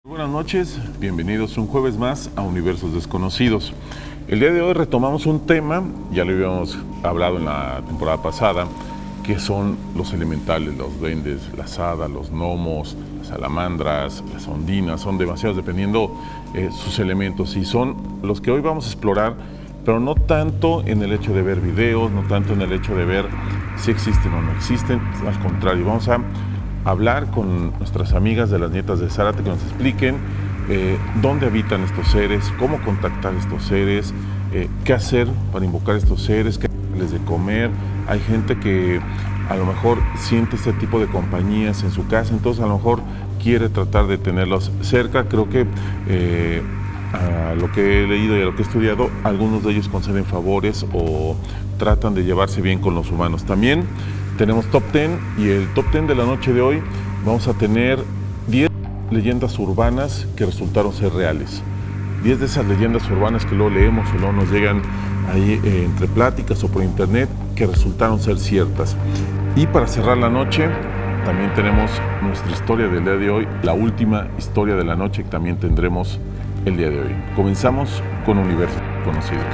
Buenas noches, bienvenidos un jueves más a Universos Desconocidos. El día de hoy retomamos un tema, ya lo habíamos hablado en la temporada pasada, que son los elementales, los duendes, las hadas, los gnomos, las salamandras, las ondinas, son demasiados dependiendo sus elementos y son los que hoy vamos a explorar, pero no tanto en el hecho de ver videos, no tanto en el hecho de ver si existen o no existen, al contrario, vamos a hablar con nuestras amigas de las nietas de Zárate que nos expliquen dónde habitan estos seres, cómo contactar estos seres, qué hacer para invocar estos seres, qué darles de comer. Hay gente que a lo mejor siente este tipo de compañías en su casa, entonces a lo mejor quiere tratar de tenerlos cerca. Creo que a lo que he leído y a lo que he estudiado, algunos de ellos conceden favores o tratan de llevarse bien con los humanos. También tenemos Top 10 y el Top 10 de la noche de hoy vamos a tener 10 leyendas urbanas que resultaron ser reales. 10 de esas leyendas urbanas que luego leemos o luego nos llegan ahí entre pláticas o por internet que resultaron ser ciertas. Y para cerrar la noche también tenemos nuestra historia del día de hoy, la última historia de la noche que también tendremos el día de hoy. Comenzamos con Universos Conocidos.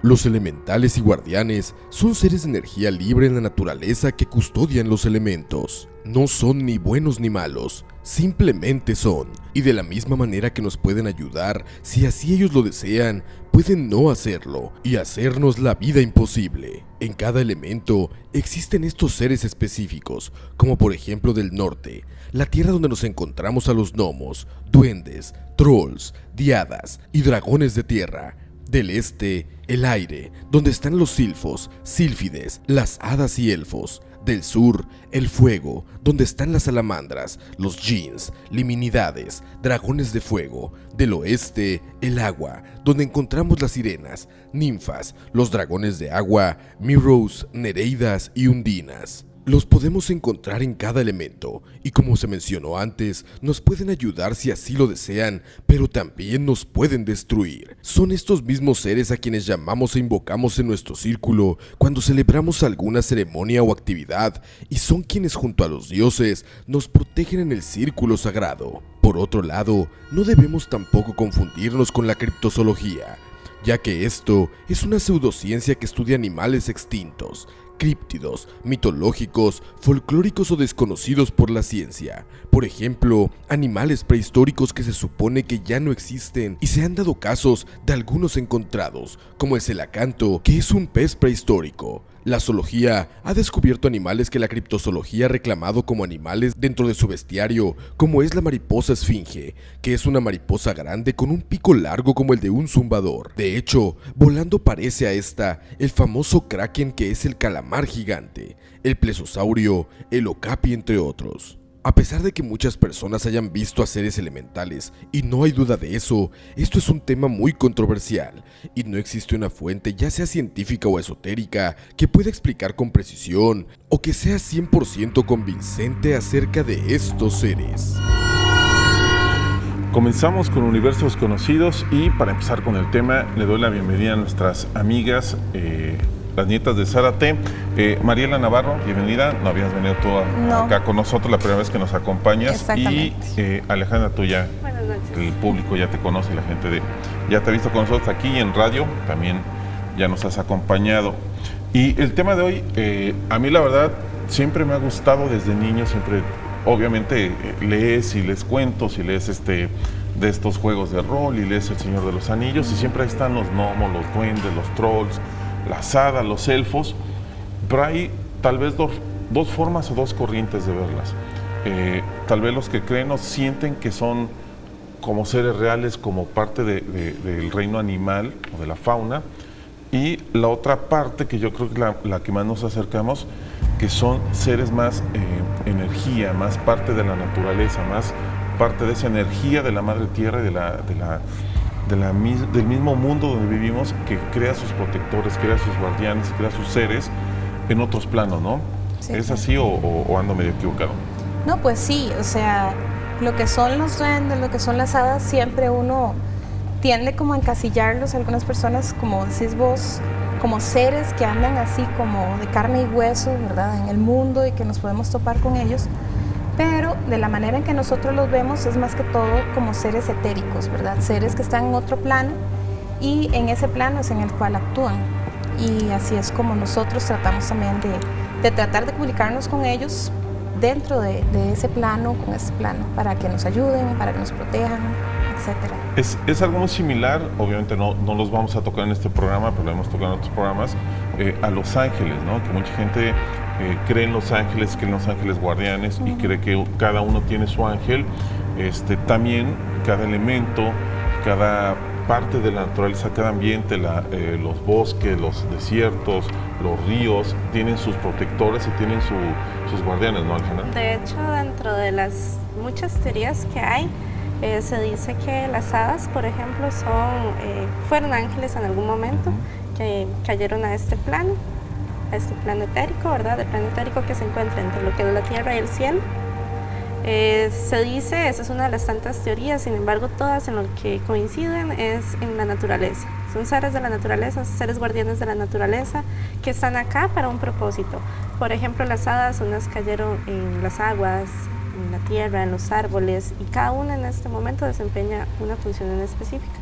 Los elementales y guardianes son seres de energía libre en la naturaleza que custodian los elementos. No son ni buenos ni malos, simplemente son. Y de la misma manera que nos pueden ayudar, si así ellos lo desean, pueden no hacerlo y hacernos la vida imposible. En cada elemento existen estos seres específicos, como por ejemplo del norte, la tierra donde nos encontramos a los gnomos, duendes, trolls, diadas y dragones de tierra. Del este, el aire, donde están los silfos, sílfides, las hadas y elfos. Del sur, el fuego, donde están las salamandras, los djinns, liminidades, dragones de fuego. Del oeste, el agua, donde encontramos las sirenas, ninfas, los dragones de agua, mirrors, nereidas y undinas. Los podemos encontrar en cada elemento, y como se mencionó antes, nos pueden ayudar si así lo desean, pero también nos pueden destruir. Son estos mismos seres a quienes llamamos e invocamos en nuestro círculo cuando celebramos alguna ceremonia o actividad, y son quienes junto a los dioses nos protegen en el círculo sagrado. Por otro lado, no debemos tampoco confundirnos con la criptozoología, ya que esto es una pseudociencia que estudia animales extintos, críptidos, mitológicos, folclóricos o desconocidos por la ciencia. Por ejemplo, animales prehistóricos que se supone que ya no existen y se han dado casos de algunos encontrados, como el celacanto, que es un pez prehistórico. La zoología ha descubierto animales que la criptozoología ha reclamado como animales dentro de su bestiario, como es la mariposa esfinge, que es una mariposa grande con un pico largo como el de un zumbador. De hecho, volando parece a esta el famoso kraken que es el calamar gigante, el plesiosaurio, el okapi entre otros. A pesar de que muchas personas hayan visto a seres elementales, y no hay duda de eso, esto es un tema muy controversial, y no existe una fuente, ya sea científica o esotérica, que pueda explicar con precisión, o que sea 100% convincente acerca de estos seres. Comenzamos con Universos Conocidos y para empezar con el tema, le doy la bienvenida a nuestras amigas, las nietas de Zárate. Mariela Navarro, bienvenida. No habías venido tú acá con nosotros, la primera vez que nos acompañas. Exactamente. Y Alejandra, tú ya, el público ya te conoce, la gente ya te ha visto con nosotros aquí y en radio, también ya nos has acompañado. Y el tema de hoy, a mí la verdad, siempre me ha gustado desde niño, siempre, obviamente, lees y lees cuentos y lees de estos juegos de rol y lees El Señor de los Anillos y siempre ahí están los gnomos, los duendes, los trolls, las hadas, los elfos, pero hay tal vez dos formas o dos corrientes de verlas. Tal vez los que creen o sienten que son como seres reales, como parte del reino animal o de la fauna, y la otra parte que yo creo que la que más nos acercamos, que son seres más energía, más parte de la naturaleza, más parte de esa energía de la madre tierra y del mismo mundo donde vivimos, que crea sus protectores, crea sus guardianes, crea sus seres en otros planos, ¿no? Sí, ¿Es claro. así o ando medio equivocado? No, pues sí, o sea, lo que son los duendes, lo que son las hadas, siempre uno tiende como a encasillarlos, algunas personas, como decís vos, como seres que andan así como de carne y hueso, ¿verdad? En el mundo y que nos podemos topar con ellos. Pero de la manera en que nosotros los vemos es más que todo como seres etéricos, ¿verdad? Seres que están en otro plano y en ese plano es en el cual actúan. Y así es como nosotros tratamos también de tratar de comunicarnos con ellos dentro de ese plano, con ese plano, para que nos ayuden, para que nos protejan, etcétera. Es algo muy similar, obviamente no los vamos a tocar en este programa, pero lo hemos tocado en otros programas, a los ángeles, ¿no? Que mucha gente cree en los ángeles guardianes y cree que cada uno tiene su ángel. También cada elemento, cada parte de la naturaleza, cada ambiente, los bosques, los desiertos, los ríos, tienen sus protectores y tienen sus guardianes, ¿no, Alejandra? De hecho, dentro de las muchas teorías que hay, se dice que las hadas, por ejemplo, fueron ángeles en algún momento, que cayeron a este plano etérico, ¿verdad? El plano etérico que se encuentra entre lo que es la tierra y el cielo. Se dice, esa es una de las tantas teorías, sin embargo, todas en lo que coinciden es en la naturaleza. Son seres de la naturaleza, seres guardianes de la naturaleza, que están acá para un propósito. Por ejemplo, las hadas, unas cayeron en las aguas, en la tierra, en los árboles, y cada una en este momento desempeña una función en específica.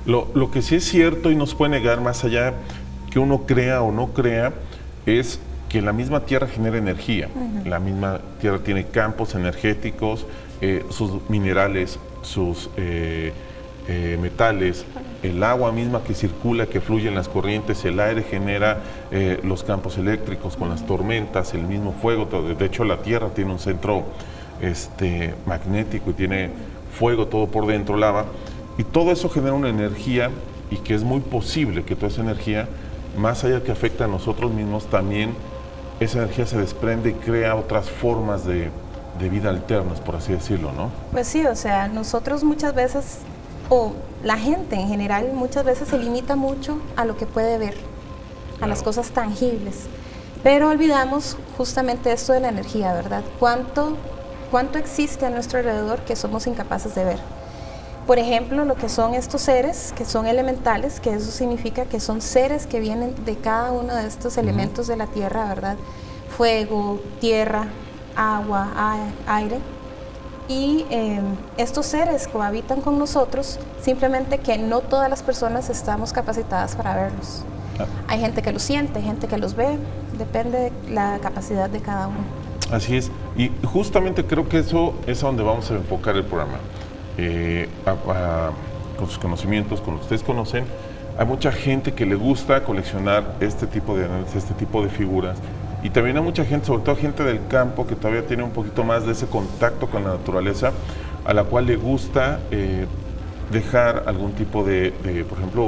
Lo que sí es cierto y no se puede negar, más allá que uno crea o no crea, es que la misma Tierra genera energía. La misma Tierra tiene campos energéticos, sus minerales, sus metales, el agua misma que circula, que fluye en las corrientes, el aire genera los campos eléctricos con las tormentas, el mismo fuego. De hecho, la Tierra tiene un centro magnético y tiene fuego todo por dentro, lava, y todo eso genera una energía, y que es muy posible que toda esa energía, más allá que afecta a nosotros mismos, también esa energía se desprende y crea otras formas de vida alternas, por así decirlo, ¿no? Pues sí, o sea, nosotros muchas veces, o la gente en general, muchas veces se limita mucho a lo que puede ver, a las cosas tangibles, pero olvidamos justamente esto de la energía, ¿verdad? ¿Cuánto existe a nuestro alrededor que somos incapaces de ver? Por ejemplo, lo que son estos seres, que son elementales, que eso significa que son seres que vienen de cada uno de estos elementos de la tierra, ¿verdad? Fuego, tierra, agua, aire. Y estos seres cohabitan con nosotros, simplemente que no todas las personas estamos capacitadas para verlos. Hay gente que los siente, gente que los ve, depende de la capacidad de cada uno. Así es, y justamente creo que eso es a donde vamos a enfocar el programa. Con sus conocimientos, con lo que ustedes conocen, hay mucha gente que le gusta coleccionar este tipo de análisis, este tipo de figuras, y también hay mucha gente, sobre todo gente del campo, que todavía tiene un poquito más de ese contacto con la naturaleza, a la cual le gusta dejar algún tipo de, por ejemplo,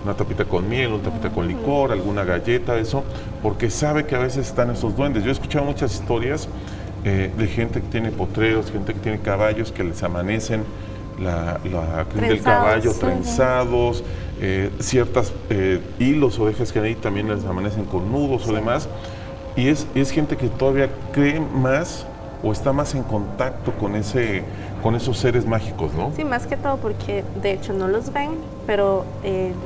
una tapita con miel, una tapita con licor, alguna galleta, eso, porque sabe que a veces están esos duendes. Yo he escuchado muchas historias de gente que tiene potreros, gente que tiene caballos que les amanecen la crin del caballo trenzados, ciertas hilos o ovejas que hay también les amanecen con nudos o demás, y es gente que todavía cree más o está más en contacto con esos seres mágicos, ¿no? Sí, más que todo porque de hecho no los ven, pero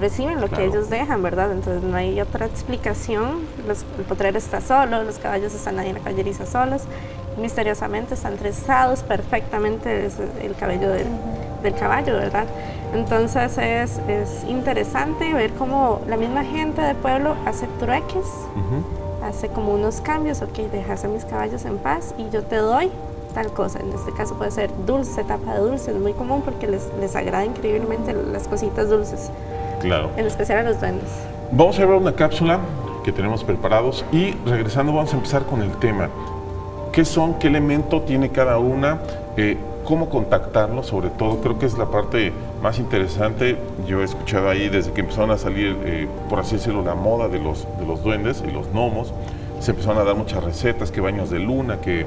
reciben lo que ellos dejan, ¿verdad? Entonces no hay otra explicación. El potrero está solo, los caballos están ahí en la caballeriza solos, misteriosamente están trenzados perfectamente el cabello del caballo, ¿verdad? Entonces es interesante ver cómo la misma gente del pueblo hace trueques, hace como unos cambios, ok, dejas a mis caballos en paz y yo te doy tal cosa. En este caso puede ser dulce, tapa de dulce, es muy común porque les agrada increíblemente las cositas dulces. Claro. En especial a los duendes. Vamos a ver una cápsula que tenemos preparados y regresando vamos a empezar con el tema. ¿Qué son? ¿Qué elemento tiene cada una? ¿Cómo contactarlos? Sobre todo, creo que es la parte más interesante. Yo he escuchado ahí desde que empezaron a salir, por así decirlo, la moda de los duendes y los gnomos. Se empezaron a dar muchas recetas, que baños de luna, que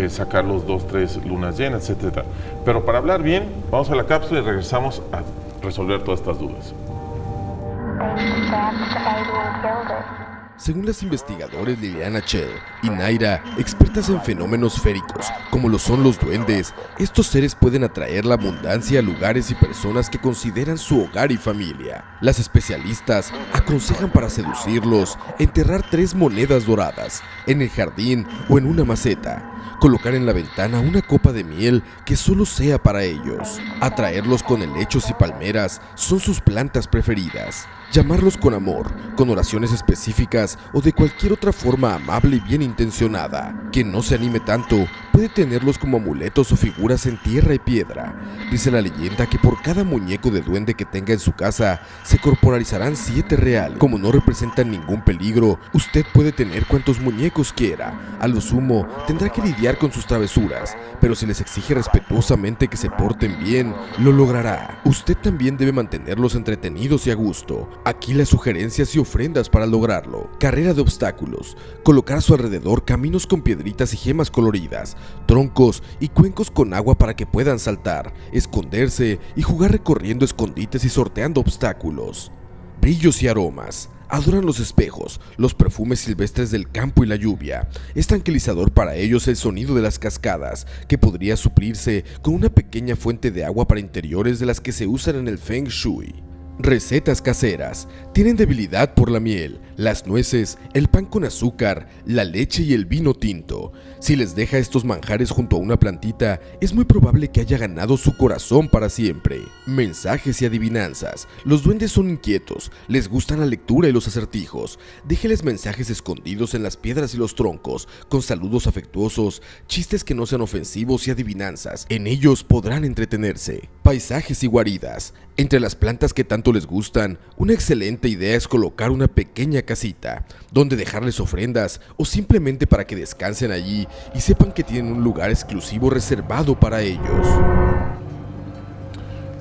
sacar los 2, 3 lunas llenas, etc. Pero para hablar bien, vamos a la cápsula y regresamos a resolver todas estas dudas. Según las investigadores Liliana Chell y Naira, expertas en fenómenos féricos, como lo son los duendes, estos seres pueden atraer la abundancia a lugares y personas que consideran su hogar y familia. Las especialistas aconsejan para seducirlos enterrar 3 monedas doradas en el jardín o en una maceta, colocar en la ventana una copa de miel que solo sea para ellos, atraerlos con helechos y palmeras son sus plantas preferidas, llamarlos con amor, con oraciones específicas o de cualquier otra forma amable y bien intencionada. Quien no se anime tanto puede tenerlos como amuletos o figuras en tierra y piedra. Dice la leyenda que por cada muñeco de duende que tenga en su casa se corporalizarán 7 reales. Como no representan ningún peligro, usted puede tener cuantos muñecos quiera. A lo sumo tendrá que lidiar con sus travesuras, pero si les exige respetuosamente que se porten bien, lo logrará. Usted también debe mantenerlos entretenidos y a gusto. Aquí las sugerencias y ofrendas para lograrlo: carrera de obstáculos, colocar a su alrededor caminos con piedritas y gemas coloridas, troncos y cuencos con agua para que puedan saltar, esconderse y jugar recorriendo escondites y sorteando obstáculos. Brillos y aromas. Adoran los espejos, los perfumes silvestres del campo y la lluvia. Es tranquilizador para ellos el sonido de las cascadas, que podría suplirse con una pequeña fuente de agua para interiores de las que se usan en el Feng Shui. Recetas caseras. Tienen debilidad por la miel, las nueces, el pan con azúcar, la leche y el vino tinto. Si les deja estos manjares junto a una plantita, es muy probable que haya ganado su corazón para siempre. Mensajes y adivinanzas. Los duendes son inquietos, les gustan la lectura y los acertijos. Déjeles mensajes escondidos en las piedras y los troncos, con saludos afectuosos, chistes que no sean ofensivos y adivinanzas. En ellos podrán entretenerse. Paisajes y guaridas. Entre las plantas que tanto les gustan, una excelente idea es colocar una pequeña casita, donde dejarles ofrendas o simplemente para que descansen allí y sepan que tienen un lugar exclusivo reservado para ellos.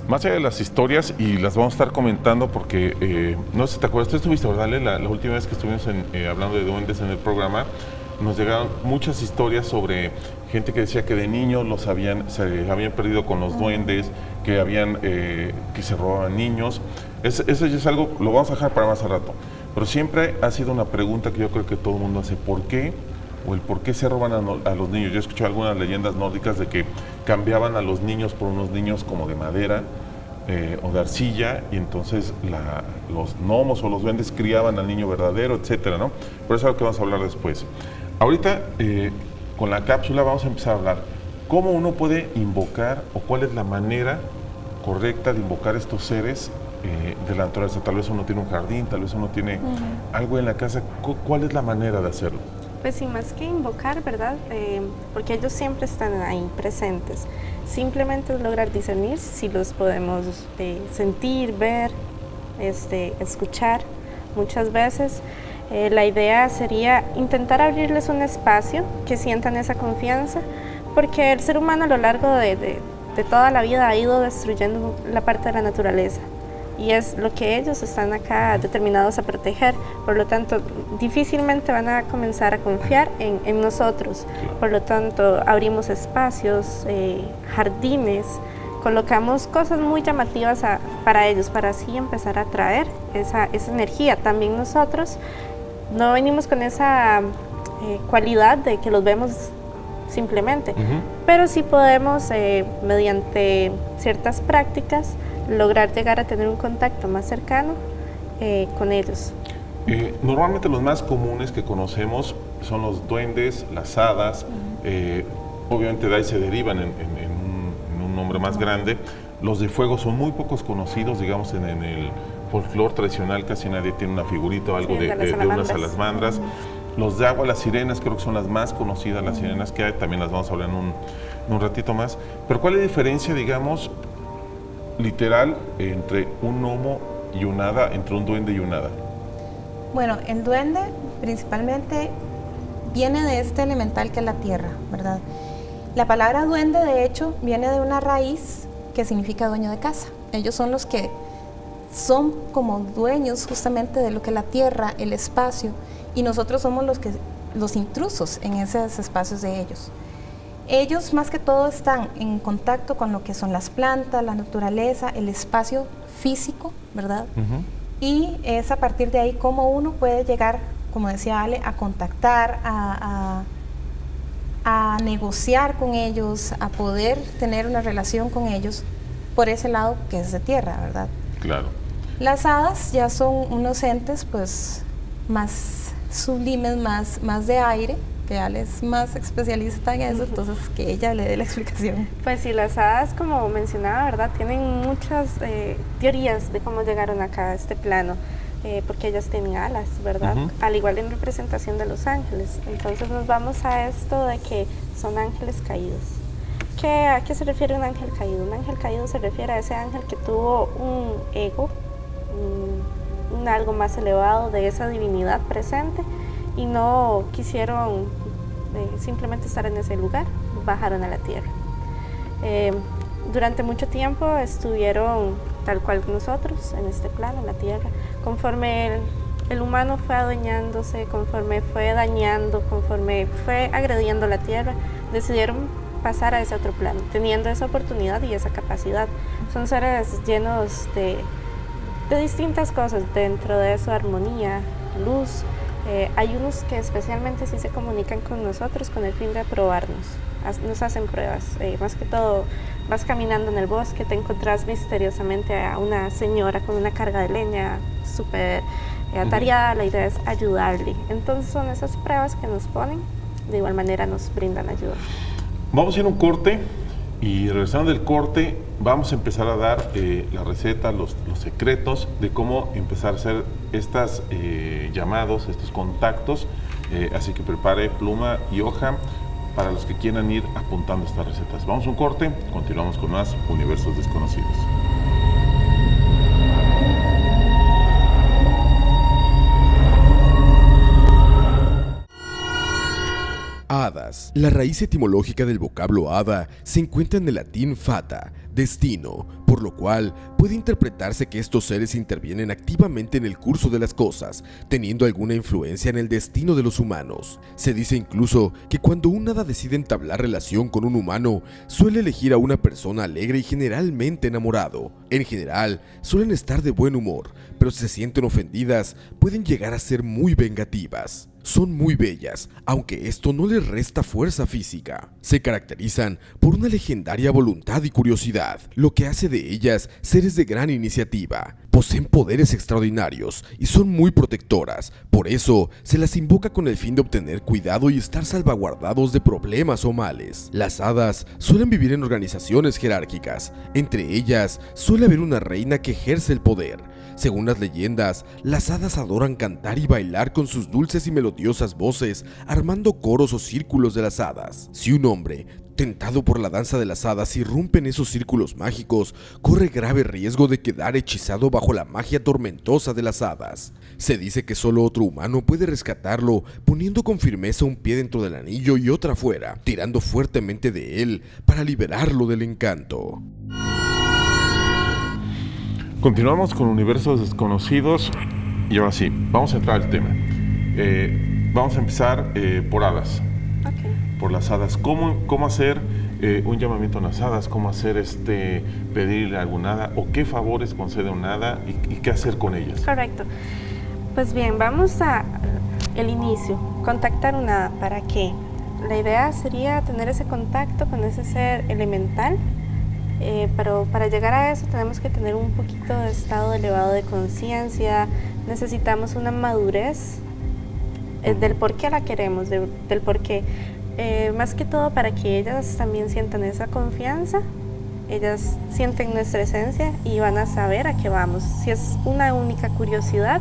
Más allá de las historias, y las vamos a estar comentando porque, no sé si te acuerdas, tú estuviste, ¿verdad, Ale? La última vez que estuvimos hablando de duendes en el programa, nos llegaron muchas historias sobre gente que decía que de niños se habían perdido con los duendes, que se robaban niños. Eso ya es algo, lo vamos a dejar para más a rato. Pero siempre ha sido una pregunta que yo creo que todo el mundo hace: ¿por qué? O el por qué se roban a los niños. Yo he escuchado algunas leyendas nórdicas de que cambiaban a los niños por unos niños como de madera o de arcilla, y entonces los gnomos o los duendes criaban al niño verdadero, etcétera, ¿no? Pero eso es lo que vamos a hablar después. Ahorita, con la cápsula vamos a empezar a hablar cómo uno puede invocar, o cuál es la manera correcta de invocar estos seres de la naturaleza. Tal vez uno tiene un jardín, tal vez uno tiene algo en la casa. ¿Cuál es la manera de hacerlo? Pues sí, más que invocar, ¿verdad? Porque ellos siempre están ahí presentes. Simplemente es lograr discernir si los podemos sentir, ver, escuchar. Muchas veces la idea sería intentar abrirles un espacio, que sientan esa confianza, porque el ser humano a lo largo de toda la vida ha ido destruyendo la parte de la naturaleza. Y es lo que ellos están acá determinados a proteger. Por lo tanto, difícilmente van a comenzar a confiar en nosotros. Por lo tanto, abrimos espacios, jardines, colocamos cosas muy llamativas para ellos, para así empezar a atraer esa energía. También nosotros no venimos con esa cualidad de que los vemos simplemente, pero sí podemos, mediante ciertas prácticas, lograr llegar a tener un contacto más cercano con ellos. Normalmente los más comunes que conocemos son los duendes, las hadas, obviamente de ahí se derivan en un nombre más grande. Los de fuego son muy pocos conocidos, digamos, en el folclore tradicional casi nadie tiene una figurita o algo de unas salamandras. Los de agua, las sirenas, creo que son las más conocidas, las sirenas que hay, también las vamos a hablar en un ratito más. Pero ¿cuál es la diferencia, digamos, literal, entre un gnomo y un hada, entre un duende y un hada? Bueno, el duende principalmente viene de este elemental que es la tierra, ¿verdad? La palabra duende, de hecho, viene de una raíz que significa dueño de casa. Ellos son los que son como dueños justamente de lo que es la tierra, el espacio, y nosotros somos los intrusos en esos espacios de ellos. Ellos más que todo están en contacto con lo que son las plantas, la naturaleza, el espacio físico, ¿verdad? Y es a partir de ahí como uno puede llegar, como decía Ale, a contactar, a negociar con ellos, a poder tener una relación con ellos por ese lado que es de tierra, ¿verdad? Claro. Las hadas ya son unos entes pues más sublimes, más de aire, que Ale es más especialista en eso, entonces que ella le dé la explicación. Pues sí, las hadas, como mencionaba, ¿verdad? Tienen muchas teorías de cómo llegaron acá a este plano, porque ellas tienen alas, ¿verdad? Al igual en representación de los ángeles. Entonces nos vamos a esto de que son ángeles caídos. ¿A qué se refiere un ángel caído? Un ángel caído se refiere a ese ángel que tuvo un ego, un algo más elevado de esa divinidad presente, y no quisieron simplemente estar en ese lugar, bajaron a la tierra. Durante mucho tiempo estuvieron tal cual nosotros, en este plano, en la tierra. Conforme el humano fue adueñándose, conforme fue dañando, conforme fue agrediendo la tierra, decidieron pasar a ese otro plano, teniendo esa oportunidad y esa capacidad. Son seres llenos de distintas cosas, dentro de su armonía, luz. Hay unos que especialmente sí se comunican con nosotros con el fin de probarnos, nos hacen pruebas. Más que todo, vas caminando en el bosque, te encontrás misteriosamente a una señora con una carga de leña súper atareada, la idea es ayudarle. Entonces son esas pruebas que nos ponen, de igual manera nos brindan ayuda. Vamos a ir a un corte y regresando del corte vamos a empezar a dar la receta, los secretos de cómo empezar a hacer estos llamados, estos contactos. Así que prepare pluma y hoja para los que quieran ir apuntando estas recetas. Vamos a un corte, continuamos con más Universos Desconocidos. Hadas. La raíz etimológica del vocablo hada se encuentra en el latín fata, destino, por lo cual puede interpretarse que estos seres intervienen activamente en el curso de las cosas, teniendo alguna influencia en el destino de los humanos. Se dice incluso que cuando un hada decide entablar relación con un humano, suele elegir a una persona alegre y generalmente enamorado. En general, suelen estar de buen humor, pero si se sienten ofendidas, pueden llegar a ser muy vengativas. Son muy bellas, aunque esto no les resta fuerza física. Se caracterizan por una legendaria voluntad y curiosidad, lo que hace de ellas seres de gran iniciativa. Poseen poderes extraordinarios y son muy protectoras, por eso se las invoca con el fin de obtener cuidado y estar salvaguardados de problemas o males. Las hadas suelen vivir en organizaciones jerárquicas, entre ellas suele haber una reina que ejerce el poder. Según las leyendas, las hadas adoran cantar y bailar con sus dulces y melodiosas voces, armando coros o círculos de las hadas. Si un hombre, tentado por la danza de las hadas, irrumpe en esos círculos mágicos, corre grave riesgo de quedar hechizado bajo la magia tormentosa de las hadas. Se dice que solo otro humano puede rescatarlo, poniendo con firmeza un pie dentro del anillo y otra fuera, tirando fuertemente de él para liberarlo del encanto. Continuamos con Universos Desconocidos y ahora sí, vamos a entrar al tema. Vamos a empezar por hadas, por las hadas. ¿Cómo hacer un llamamiento a las hadas? ¿Cómo hacer pedirle a alguna hada? ¿O qué favores concede una hada y qué hacer con ellas? Correcto. Pues bien, vamos a el inicio, contactar una hada. ¿Para qué? La idea sería tener ese contacto con ese ser elemental. Pero para llegar a eso tenemos que tener un poquito de estado elevado de conciencia, necesitamos una madurez del por qué la queremos, del por qué. Más que todo para que ellas también sientan esa confianza, ellas sienten nuestra esencia y van a saber a qué vamos. Si es una única curiosidad,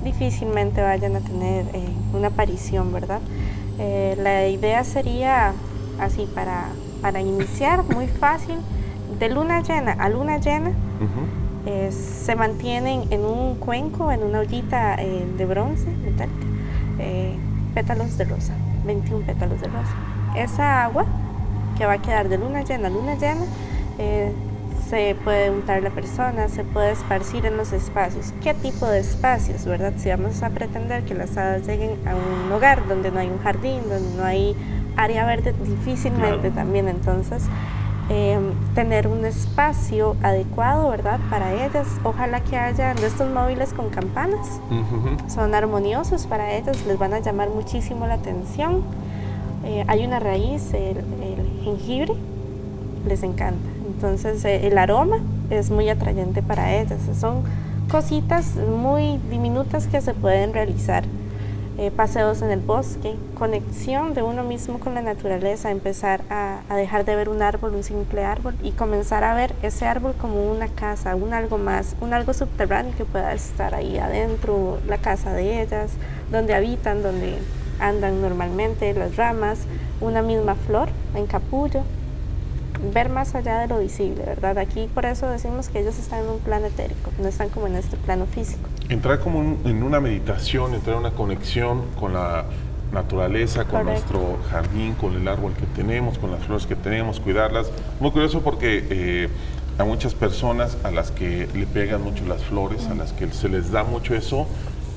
difícilmente vayan a tener una aparición, ¿verdad? La idea sería así, para iniciar, muy fácil. De luna llena a luna llena, se mantienen en un cuenco, en una ollita de bronce metálica, pétalos de rosa, 21 pétalos de rosa. Esa agua que va a quedar de luna llena a luna llena, se puede untar la persona, se puede esparcir en los espacios. ¿Qué tipo de espacios, verdad? Si vamos a pretender que las hadas lleguen a un hogar donde no hay un jardín, donde no hay área verde difícilmente también, entonces tener un espacio adecuado, ¿verdad? Para ellas, ojalá que haya de estos móviles con campanas, son armoniosos para ellas, les van a llamar muchísimo la atención. Hay una raíz, el jengibre, les encanta, entonces el aroma es muy atrayente para ellas, son cositas muy diminutas que se pueden realizar. Paseos en el bosque, conexión de uno mismo con la naturaleza, empezar a dejar de ver un árbol, un simple árbol, y comenzar a ver ese árbol como una casa, un algo más, un algo subterráneo que pueda estar ahí adentro, la casa de ellas, donde habitan, donde andan normalmente, las ramas, una misma flor en capullo, ver más allá de lo visible, ¿verdad? Aquí por eso decimos que ellos están en un plano etérico, no están como en este plano físico. Entrar como en una meditación, entrar en una conexión con la naturaleza, con nuestro jardín, con el árbol que tenemos, con las flores que tenemos, cuidarlas. Muy curioso porque a muchas personas a las que le pegan mucho las flores, a las que se les da mucho eso,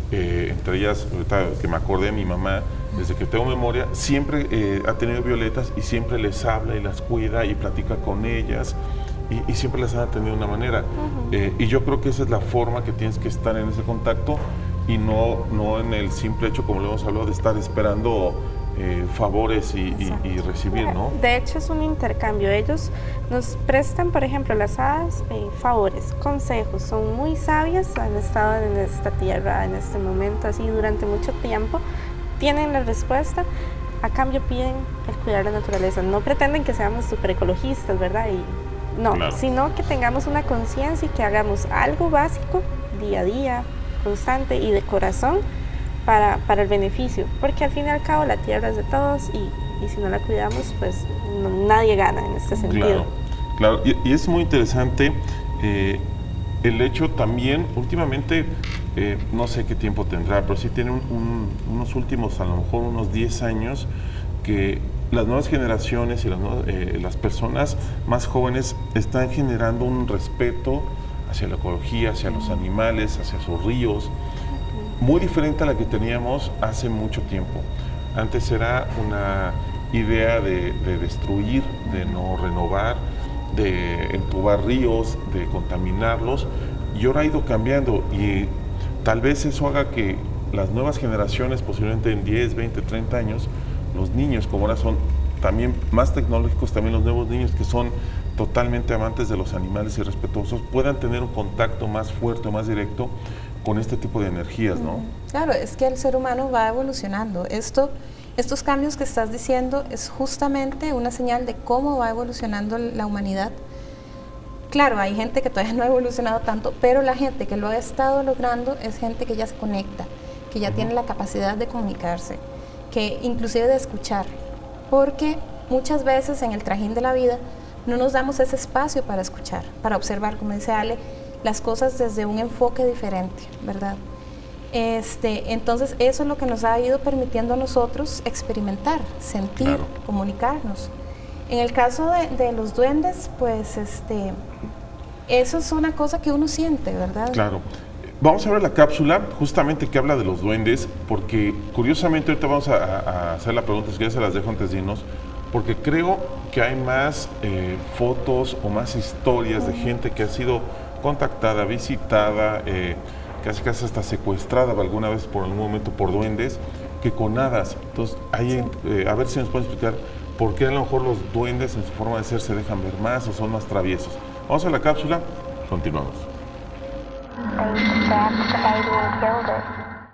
entre ellas, ahorita que me acordé, mi mamá, desde que tengo memoria, siempre ha tenido violetas y siempre les habla y las cuida y platica con ellas y siempre las han atendido de una manera. Y yo creo que esa es la forma que tienes que estar en ese contacto y no en el simple hecho, como lo hemos hablado, de estar esperando favores y recibir, ¿no? De hecho es un intercambio, ellos nos prestan, por ejemplo, las hadas, favores, consejos, son muy sabias, han estado en esta tierra en este momento, así durante mucho tiempo, tienen la respuesta, a cambio piden el cuidar la naturaleza, no pretenden que seamos super ecologistas, ¿verdad? Y no, claro, sino que tengamos una conciencia y que hagamos algo básico, día a día, constante y de corazón, para el beneficio, porque al fin y al cabo la tierra es de todos y si no la cuidamos, pues nadie gana en este sentido. Claro, y es muy interesante el hecho también, últimamente, no sé qué tiempo tendrá, pero sí tiene unos últimos, a lo mejor unos 10 años, que las nuevas generaciones y las personas más jóvenes están generando un respeto hacia la ecología, hacia los animales, hacia sus ríos, muy diferente a la que teníamos hace mucho tiempo. Antes era una idea de destruir, de no renovar, de entubar ríos, de contaminarlos, y ahora ha ido cambiando y tal vez eso haga que las nuevas generaciones, posiblemente en 10, 20, 30 años, los niños, como ahora son también más tecnológicos, también los nuevos niños que son totalmente amantes de los animales y respetuosos, puedan tener un contacto más fuerte, más directo con este tipo de energías, ¿no? Claro, es que el ser humano va evolucionando. Estos cambios que estás diciendo es justamente una señal de cómo va evolucionando la humanidad. Claro, hay gente que todavía no ha evolucionado tanto, pero la gente que lo ha estado logrando es gente que ya se conecta, que ya tiene la capacidad de comunicarse, que inclusive de escuchar, porque muchas veces en el trajín de la vida no nos damos ese espacio para escuchar, para observar, como dice Ale, las cosas desde un enfoque diferente, ¿verdad? Entonces eso es lo que nos ha ido permitiendo a nosotros experimentar, sentir, claro, comunicarnos. En el caso de los duendes, pues eso es una cosa que uno siente, ¿verdad? Claro. Vamos a ver la cápsula justamente que habla de los duendes, porque curiosamente ahorita vamos a hacer la pregunta, si ya se las dejo antes de irnos, porque creo que hay más fotos o más historias de gente que ha sido contactada, visitada, casi hasta secuestrada alguna vez por algún momento por duendes, que con hadas. Entonces, ahí, a ver si nos pueden explicar por qué a lo mejor los duendes en su forma de ser se dejan ver más o son más traviesos. Vamos a la cápsula, continuamos.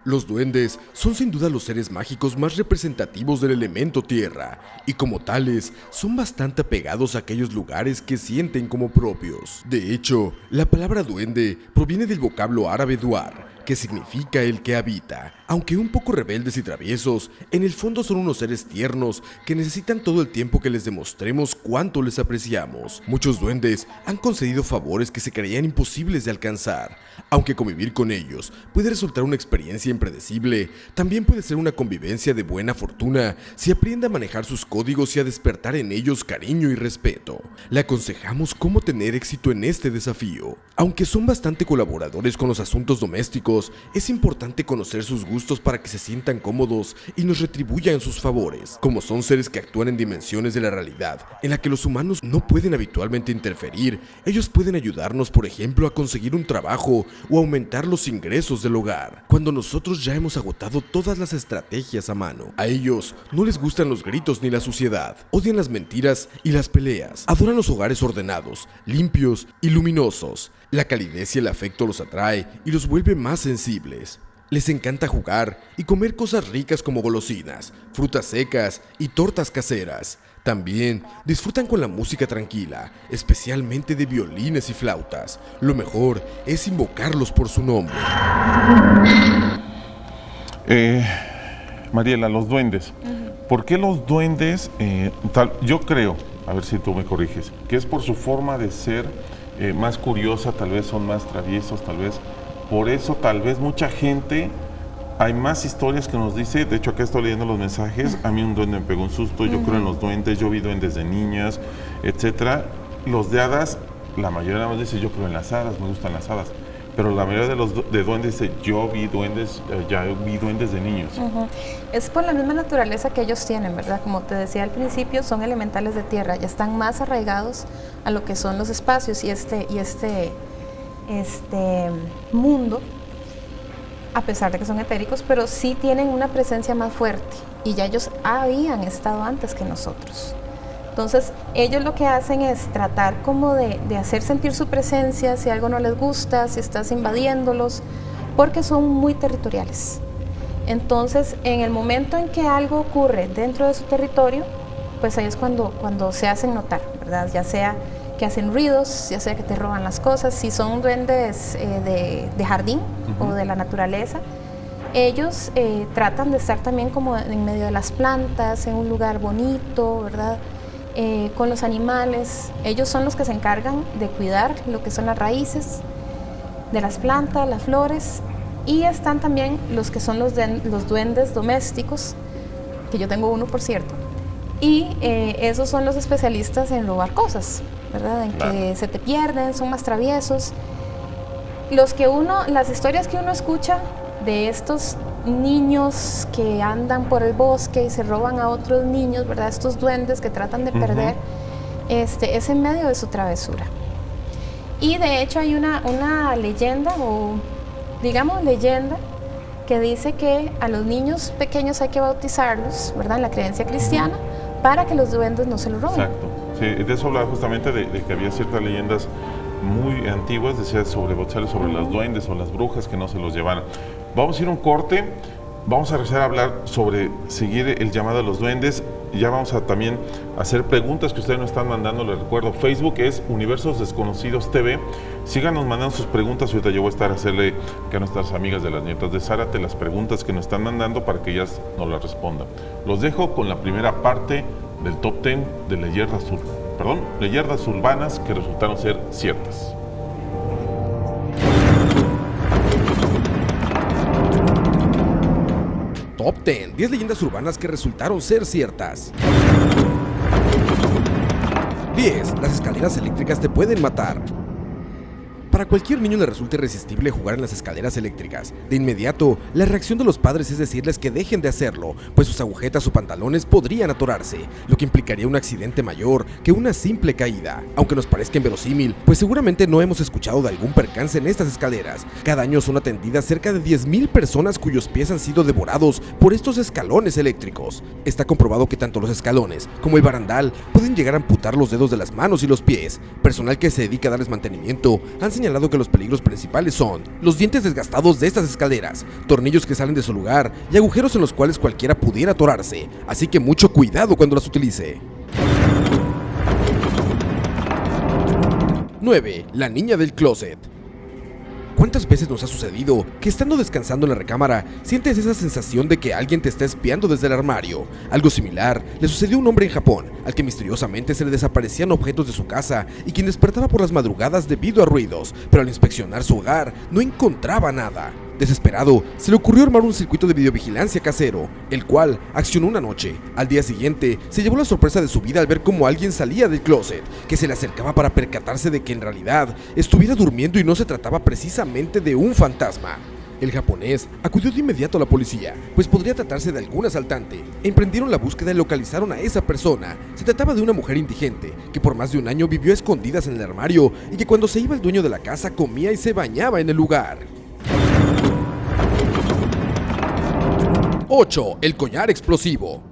Los duendes son sin duda los seres mágicos más representativos del elemento tierra, y como tales, son bastante apegados a aquellos lugares que sienten como propios. De hecho, la palabra duende proviene del vocablo árabe duar, que significa el que habita. Aunque un poco rebeldes y traviesos, en el fondo son unos seres tiernos que necesitan todo el tiempo que les demostremos cuánto les apreciamos. Muchos duendes han concedido favores que se creían imposibles de alcanzar. Aunque convivir con ellos puede resultar una experiencia impredecible, también puede ser una convivencia de buena fortuna si aprende a manejar sus códigos y a despertar en ellos cariño y respeto. Le aconsejamos cómo tener éxito en este desafío. Aunque son bastante colaboradores con los asuntos domésticos, amigos, es importante conocer sus gustos para que se sientan cómodos y nos retribuyan sus favores. Como son seres que actúan en dimensiones de la realidad en la que los humanos no pueden habitualmente interferir, ellos pueden ayudarnos, por ejemplo, a conseguir un trabajo o aumentar los ingresos del hogar, cuando nosotros ya hemos agotado todas las estrategias a mano. A ellos no les gustan los gritos ni la suciedad, odian las mentiras y las peleas, adoran los hogares ordenados, limpios y luminosos. La calidez y el afecto los atrae y los vuelve más sensibles. Les encanta jugar y comer cosas ricas como golosinas, frutas secas y tortas caseras. También disfrutan con la música tranquila, especialmente de violines y flautas. Lo mejor es invocarlos por su nombre. Mariela, los duendes. ¿Por qué los duendes, yo creo, a ver si tú me corriges, que es por su forma de ser más curiosa, tal vez son más traviesos, tal vez por eso tal vez mucha gente, hay más historias que nos dice, de hecho acá estoy leyendo los mensajes, a mí un duende me pegó un susto, yo creo en los duendes, yo vi duendes de niñas, etcétera. Los de hadas, la mayoría nos dice yo creo en las hadas, me gustan las hadas, pero la mayoría de los de duendes dice yo vi duendes, ya vi duendes de niños. Es por la misma naturaleza que ellos tienen, ¿verdad? Como te decía al principio, son elementales de tierra, ya están más arraigados a lo que son los espacios y este mundo, a pesar de que son etéricos, pero sí tienen una presencia más fuerte y ya ellos habían estado antes que nosotros. Entonces ellos lo que hacen es tratar como de hacer sentir su presencia, si algo no les gusta, si estás invadiéndolos, porque son muy territoriales. Entonces en el momento en que algo ocurre dentro de su territorio, pues ahí es cuando se hacen notar, ¿verdad? Ya sea que hacen ruidos, ya sea que te roban las cosas, si son duendes de jardín o de la naturaleza, ellos tratan de estar también como en medio de las plantas, en un lugar bonito, ¿verdad? Con los animales, ellos son los que se encargan de cuidar lo que son las raíces de las plantas, las flores, y están también los que son los duendes domésticos, que yo tengo uno por cierto, y esos son los especialistas en robar cosas, ¿verdad? En que se te pierden, son más traviesos. Las historias que uno escucha de estos niños que andan por el bosque y se roban a otros niños, ¿verdad? Estos duendes que tratan de perder, es en medio de su travesura. Y de hecho hay una leyenda, o digamos leyenda, que dice que a los niños pequeños hay que bautizarlos, ¿verdad? En la creencia cristiana, para que los duendes no se los roben. Exacto. Sí, de eso hablaba justamente de que había ciertas leyendas muy antiguas, decía sobre bautizarlos, sobre las duendes o las brujas que no se los llevaran. Vamos a ir a un corte, vamos a regresar a hablar sobre seguir el llamado a los duendes. Ya vamos a también hacer preguntas que ustedes nos están mandando. Les recuerdo, Facebook es Universos Desconocidos TV. Síganos mandando sus preguntas. Ahorita yo voy a estar a hacerle que a nuestras amigas de las nietas de Zárate las preguntas que nos están mandando para que ellas nos las respondan. Los dejo con la primera parte del Top 10 de leyendas urbanas que resultaron ser ciertas. Top 10, 10 leyendas urbanas que resultaron ser ciertas. 10. Las escaleras eléctricas te pueden matar. Para cualquier niño le resulta irresistible jugar en las escaleras eléctricas. De inmediato, la reacción de los padres es decirles que dejen de hacerlo, pues sus agujetas o pantalones podrían atorarse, lo que implicaría un accidente mayor que una simple caída. Aunque nos parezca inverosímil, pues seguramente no hemos escuchado de algún percance en estas escaleras. Cada año son atendidas cerca de 10,000 personas cuyos pies han sido devorados por estos escalones eléctricos. Está comprobado que tanto los escalones como el barandal pueden llegar a amputar los dedos de las manos y los pies. Personal que se dedica a darles mantenimiento han señalado que los peligros principales son los dientes desgastados de estas escaleras, tornillos que salen de su lugar y agujeros en los cuales cualquiera pudiera atorarse, así que mucho cuidado cuando las utilice. 9. La niña del closet. ¿Cuántas veces nos ha sucedido que estando descansando en la recámara sientes esa sensación de que alguien te está espiando desde el armario? Algo similar le sucedió a un hombre en Japón, al que misteriosamente se le desaparecían objetos de su casa y quien despertaba por las madrugadas debido a ruidos, pero al inspeccionar su hogar no encontraba nada. Desesperado, se le ocurrió armar un circuito de videovigilancia casero, el cual accionó una noche. Al día siguiente, se llevó la sorpresa de su vida al ver cómo alguien salía del closet, que se le acercaba para percatarse de que en realidad estuviera durmiendo y no se trataba precisamente de un fantasma. El japonés acudió de inmediato a la policía, pues podría tratarse de algún asaltante. Emprendieron la búsqueda y localizaron a esa persona. Se trataba de una mujer indigente, que por más de un año vivió a escondidas en el armario y que cuando se iba el dueño de la casa comía y se bañaba en el lugar. 8. El collar explosivo.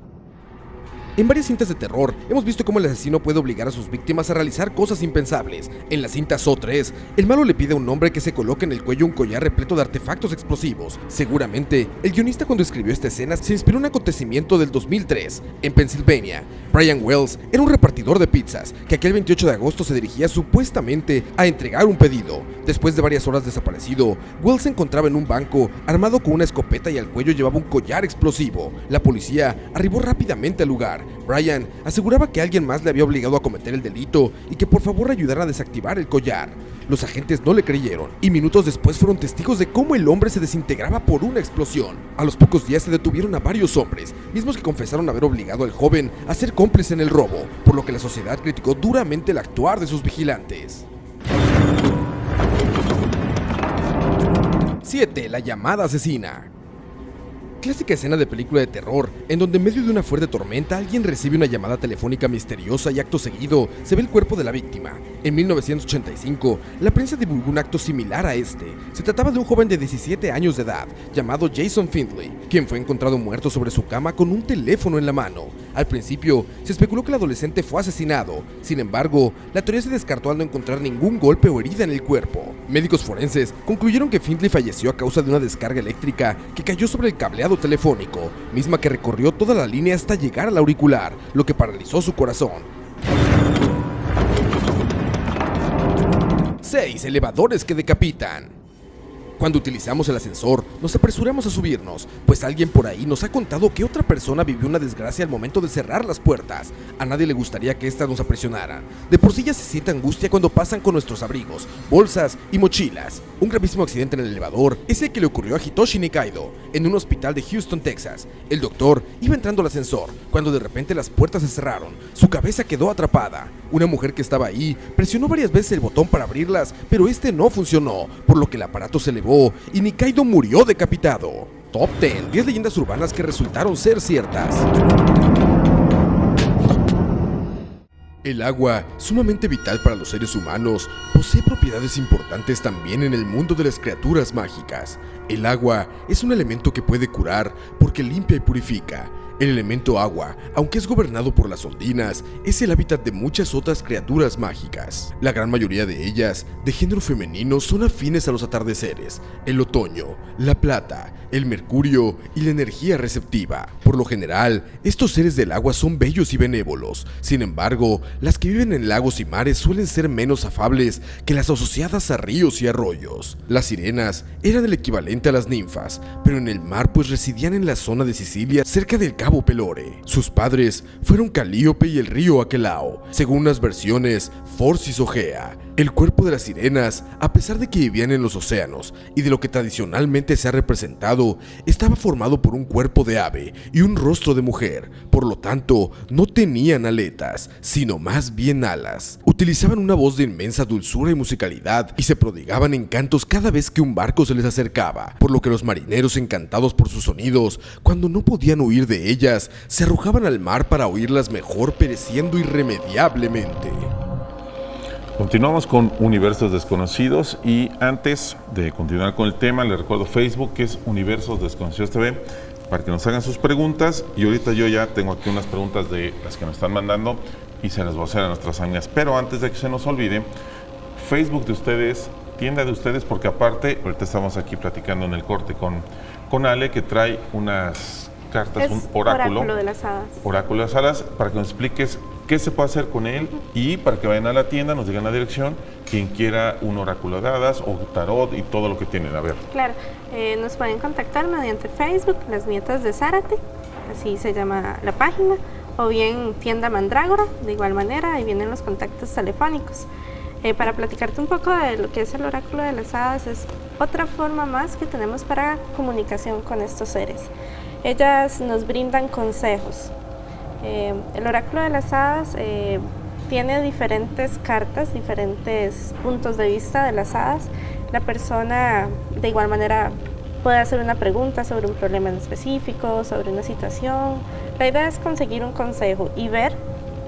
En varias cintas de terror, hemos visto cómo el asesino puede obligar a sus víctimas a realizar cosas impensables. En la cinta Saw 3, el malo le pide a un hombre que se coloque en el cuello un collar repleto de artefactos explosivos. Seguramente, el guionista cuando escribió esta escena se inspiró en un acontecimiento del 2003, en Pensilvania. Brian Wells era un repartidor de pizzas, que aquel 28 de agosto se dirigía supuestamente a entregar un pedido. Después de varias horas desaparecido, Wells se encontraba en un banco, armado con una escopeta y al cuello llevaba un collar explosivo. La policía arribó rápidamente al lugar. Brian aseguraba que alguien más le había obligado a cometer el delito y que por favor ayudara a desactivar el collar. Los agentes no le creyeron y minutos después fueron testigos de cómo el hombre se desintegraba por una explosión. A los pocos días se detuvieron a varios hombres, mismos que confesaron haber obligado al joven a ser cómplice en el robo, por lo que la sociedad criticó duramente el actuar de sus vigilantes. 7. La llamada asesina. Clásica escena de película de terror, en donde en medio de una fuerte tormenta alguien recibe una llamada telefónica misteriosa y acto seguido se ve el cuerpo de la víctima. En 1985, la prensa divulgó un acto similar a este. Se trataba de un joven de 17 años de edad, llamado Jason Findlay, quien fue encontrado muerto sobre su cama con un teléfono en la mano. Al principio, se especuló que el adolescente fue asesinado. Sin embargo, la teoría se descartó al no encontrar ningún golpe o herida en el cuerpo. Médicos forenses concluyeron que Findlay falleció a causa de una descarga eléctrica que cayó sobre el cableado telefónico, misma que recorrió toda la línea hasta llegar al auricular, lo que paralizó su corazón. 6. Elevadores que decapitan. Cuando utilizamos el ascensor, nos apresuramos a subirnos, pues alguien por ahí nos ha contado que otra persona vivió una desgracia al momento de cerrar las puertas. A nadie le gustaría que éstas nos aprisionaran. De por sí ya se siente angustia cuando pasan con nuestros abrigos, bolsas y mochilas. Un gravísimo accidente en el elevador es el que le ocurrió a Hitoshi Nikaido, en un hospital de Houston, Texas. El doctor iba entrando al ascensor, cuando de repente las puertas se cerraron. Su cabeza quedó atrapada. Una mujer que estaba ahí presionó varias veces el botón para abrirlas, pero este no funcionó, por lo que el aparato se elevó y Nikaido murió decapitado. Top 10. 10 leyendas urbanas que resultaron ser ciertas. El agua, sumamente vital para los seres humanos, posee propiedades importantes también en el mundo de las criaturas mágicas. El agua es un elemento que puede curar porque limpia y purifica. El elemento agua, aunque es gobernado por las ondinas, es el hábitat de muchas otras criaturas mágicas. La gran mayoría de ellas, de género femenino, son afines a los atardeceres, el otoño, la plata, el mercurio y la energía receptiva. Por lo general, estos seres del agua son bellos y benévolos. Sin embargo, las que viven en lagos y mares suelen ser menos afables que las asociadas a ríos y arroyos. Las sirenas eran el equivalente a las ninfas, pero en el mar pues residían en la zona de Sicilia, cerca del Cabo Pelore. Sus padres fueron Calíope y el río Aquelao, según unas versiones, Forcis o Gea. El cuerpo de las sirenas, a pesar de que vivían en los océanos y de lo que tradicionalmente se ha representado, estaba formado por un cuerpo de ave y un rostro de mujer. Por lo tanto, no tenían aletas, sino más bien alas. Utilizaban una voz de inmensa dulzura y musicalidad y se prodigaban en cantos cada vez que un barco se les acercaba, por lo que los marineros, encantados por sus sonidos, cuando no podían huir de ellas, se arrojaban al mar para oírlas mejor, pereciendo irremediablemente. Continuamos con Universos Desconocidos y antes de continuar con el tema, les recuerdo Facebook, que es Universos Desconocidos TV, para que nos hagan sus preguntas. Y ahorita yo ya tengo aquí unas preguntas de las que nos están mandando y se las voy a hacer a nuestras amigas. Pero antes de que se nos olvide, Facebook de ustedes, tienda de ustedes, porque aparte, ahorita estamos aquí platicando en el corte con Ale, que trae unas cartas, Es un oráculo. Oráculo de las hadas. Oráculo de las hadas, para que nos expliques qué se puede hacer con él y para que vayan a la tienda, nos digan la dirección, quien quiera un oráculo de hadas o tarot y todo lo que tienen. A ver. Claro, nos pueden contactar mediante Facebook, Las Nietas de Zárate, así se llama la página, o bien Tienda Mandrágora, de igual manera, ahí vienen los contactos telefónicos. Para platicarte un poco de lo que es el oráculo de las hadas, es otra forma más que tenemos para comunicación con estos seres. Ellas nos brindan consejos. El oráculo de las hadas tiene diferentes cartas, diferentes puntos de vista de las hadas. La persona de igual manera puede hacer una pregunta sobre un problema en específico, sobre una situación. La idea es conseguir un consejo y ver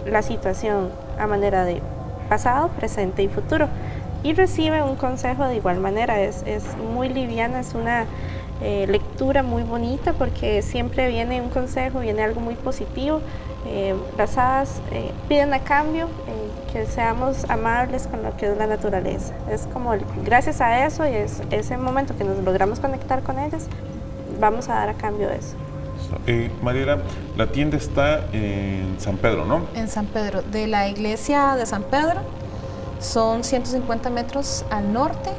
la situación a manera de pasado, presente y futuro. Y recibe un consejo de igual manera, es muy liviana, es una lectura muy bonita porque siempre viene un consejo, viene algo muy positivo. Las hadas piden a cambio que seamos amables con lo que es la naturaleza. Es como gracias a eso y es ese momento que nos logramos conectar con ellas, vamos a dar a cambio de eso. Mariela, la tienda está en San Pedro, ¿no? En San Pedro, de la iglesia de San Pedro, son 150 metros al norte,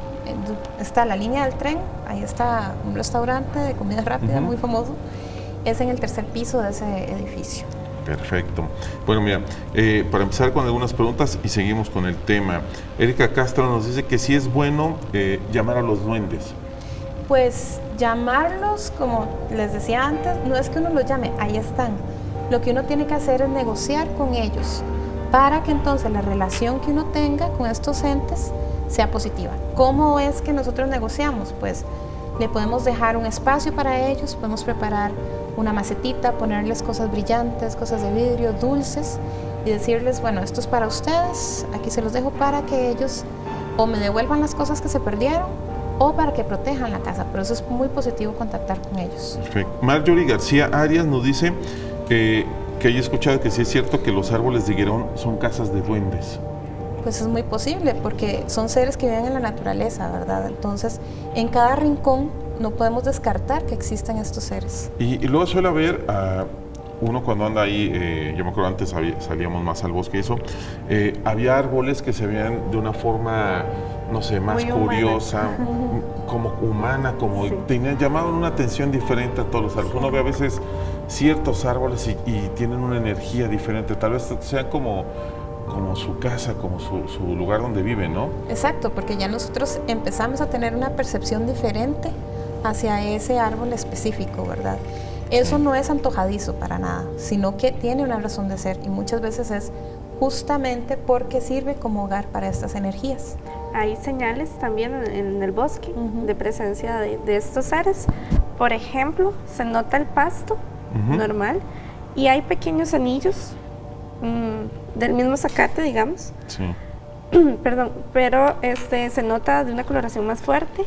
está la línea del tren, ahí está un restaurante de comida rápida muy famoso, es en el tercer piso de ese edificio. Perfecto. Bueno, mira, para empezar con algunas preguntas y seguimos con el tema. Erika Castro nos dice que sí es bueno llamar a los duendes. Pues llamarlos, como les decía antes, no es que uno los llame, ahí están. Lo que uno tiene que hacer es negociar con ellos para que entonces la relación que uno tenga con estos entes sea positiva. ¿Cómo es que nosotros negociamos? Pues le podemos dejar un espacio para ellos, podemos preparar una macetita, ponerles cosas brillantes, cosas de vidrio, dulces y decirles, bueno, esto es para ustedes, aquí se los dejo para que ellos o me devuelvan las cosas que se perdieron o para que protejan la casa, pero eso es muy positivo contactar con ellos. Perfecto. Marjorie García Arias nos dice que haya escuchado que sí es cierto que los árboles de Higuerón son casas de duendes. Pues es muy posible porque son seres que viven en la naturaleza, ¿verdad? Entonces, en cada rincón no podemos descartar que existan estos seres. Y luego suele haber uno cuando anda ahí, yo me acuerdo antes salíamos más al bosque y eso, había árboles que se veían de una forma, no sé, más muy curiosa, como humana, como llamaban una atención diferente a todos los árboles. Uno ve a veces ciertos árboles y tienen una energía diferente, tal vez sean como su casa, como su lugar donde viven, ¿no? Exacto, porque ya nosotros empezamos a tener una percepción diferente hacia ese árbol específico, ¿verdad? Eso no es antojadizo para nada, sino que tiene una razón de ser y muchas veces es justamente porque sirve como hogar para estas energías. Hay señales también en el bosque de presencia de estos seres. Por ejemplo, se nota el pasto normal y hay pequeños anillos del mismo zacate, digamos. Sí. Perdón, pero se nota de una coloración más fuerte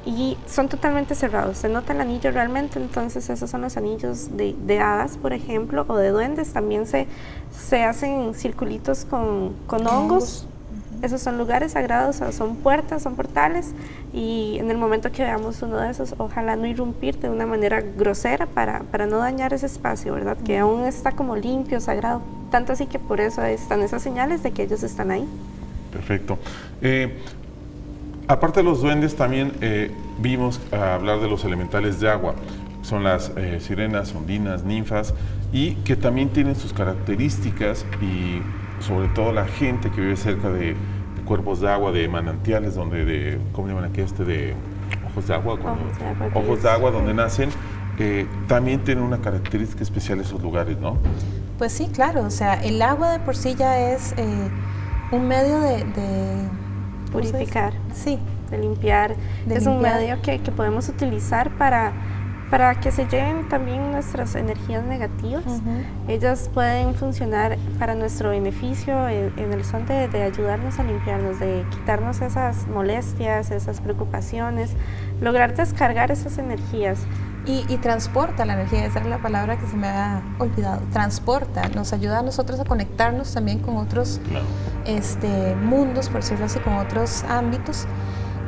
y son totalmente cerrados. Se nota el anillo realmente, entonces esos son los anillos de hadas, por ejemplo, o de duendes. También se hacen circulitos con hongos. Esos son lugares sagrados, son puertas, son portales, y en el momento que veamos uno de esos, ojalá no irrumpir de una manera grosera para no dañar ese espacio, ¿verdad? Que aún está como limpio, sagrado. Tanto así que por eso están esas señales de que ellos están ahí. Perfecto. Aparte de los duendes, también vimos hablar de los elementales de agua. Son las sirenas, ondinas, ninfas, y que también tienen sus características y sobre todo la gente que vive cerca de cuerpos de agua, de manantiales, ¿cómo le llaman aquí de ojos de agua? Ojos de agua donde nacen, también tienen una característica especial esos lugares, ¿no? Pues sí, claro, o sea, el agua de por sí ya es un medio de purificar, sí, de limpiar. Es un medio que podemos utilizar para que se lleven también nuestras energías negativas. Ellas pueden funcionar para nuestro beneficio en el son de ayudarnos a limpiarnos, de quitarnos esas molestias, esas preocupaciones, lograr descargar esas energías. Y transporta la energía, esa era la palabra que se me había olvidado. Transporta, nos ayuda a nosotros a conectarnos también con otros mundos, por decirlo así, con otros ámbitos.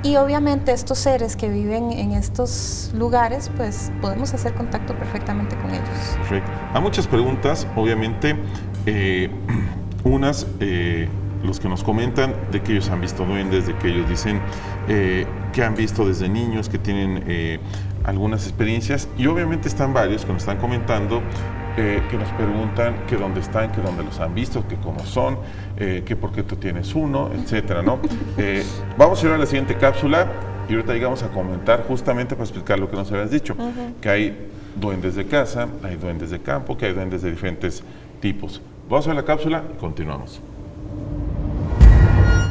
Y obviamente estos seres que viven en estos lugares, pues podemos hacer contacto perfectamente con ellos. Perfecto. Hay muchas preguntas, obviamente, los que nos comentan de que ellos han visto duendes, de que ellos dicen que han visto desde niños, que tienen algunas experiencias, y obviamente están varios que nos están comentando que nos preguntan que dónde están, que dónde los han visto, que cómo son, que por qué tú tienes uno, etcétera, ¿no? Vamos a ir a la siguiente cápsula y ahorita llegamos a comentar justamente para explicar lo que nos habías dicho, que hay duendes de casa, hay duendes de campo, que hay duendes de diferentes tipos. Vamos a ver la cápsula y continuamos.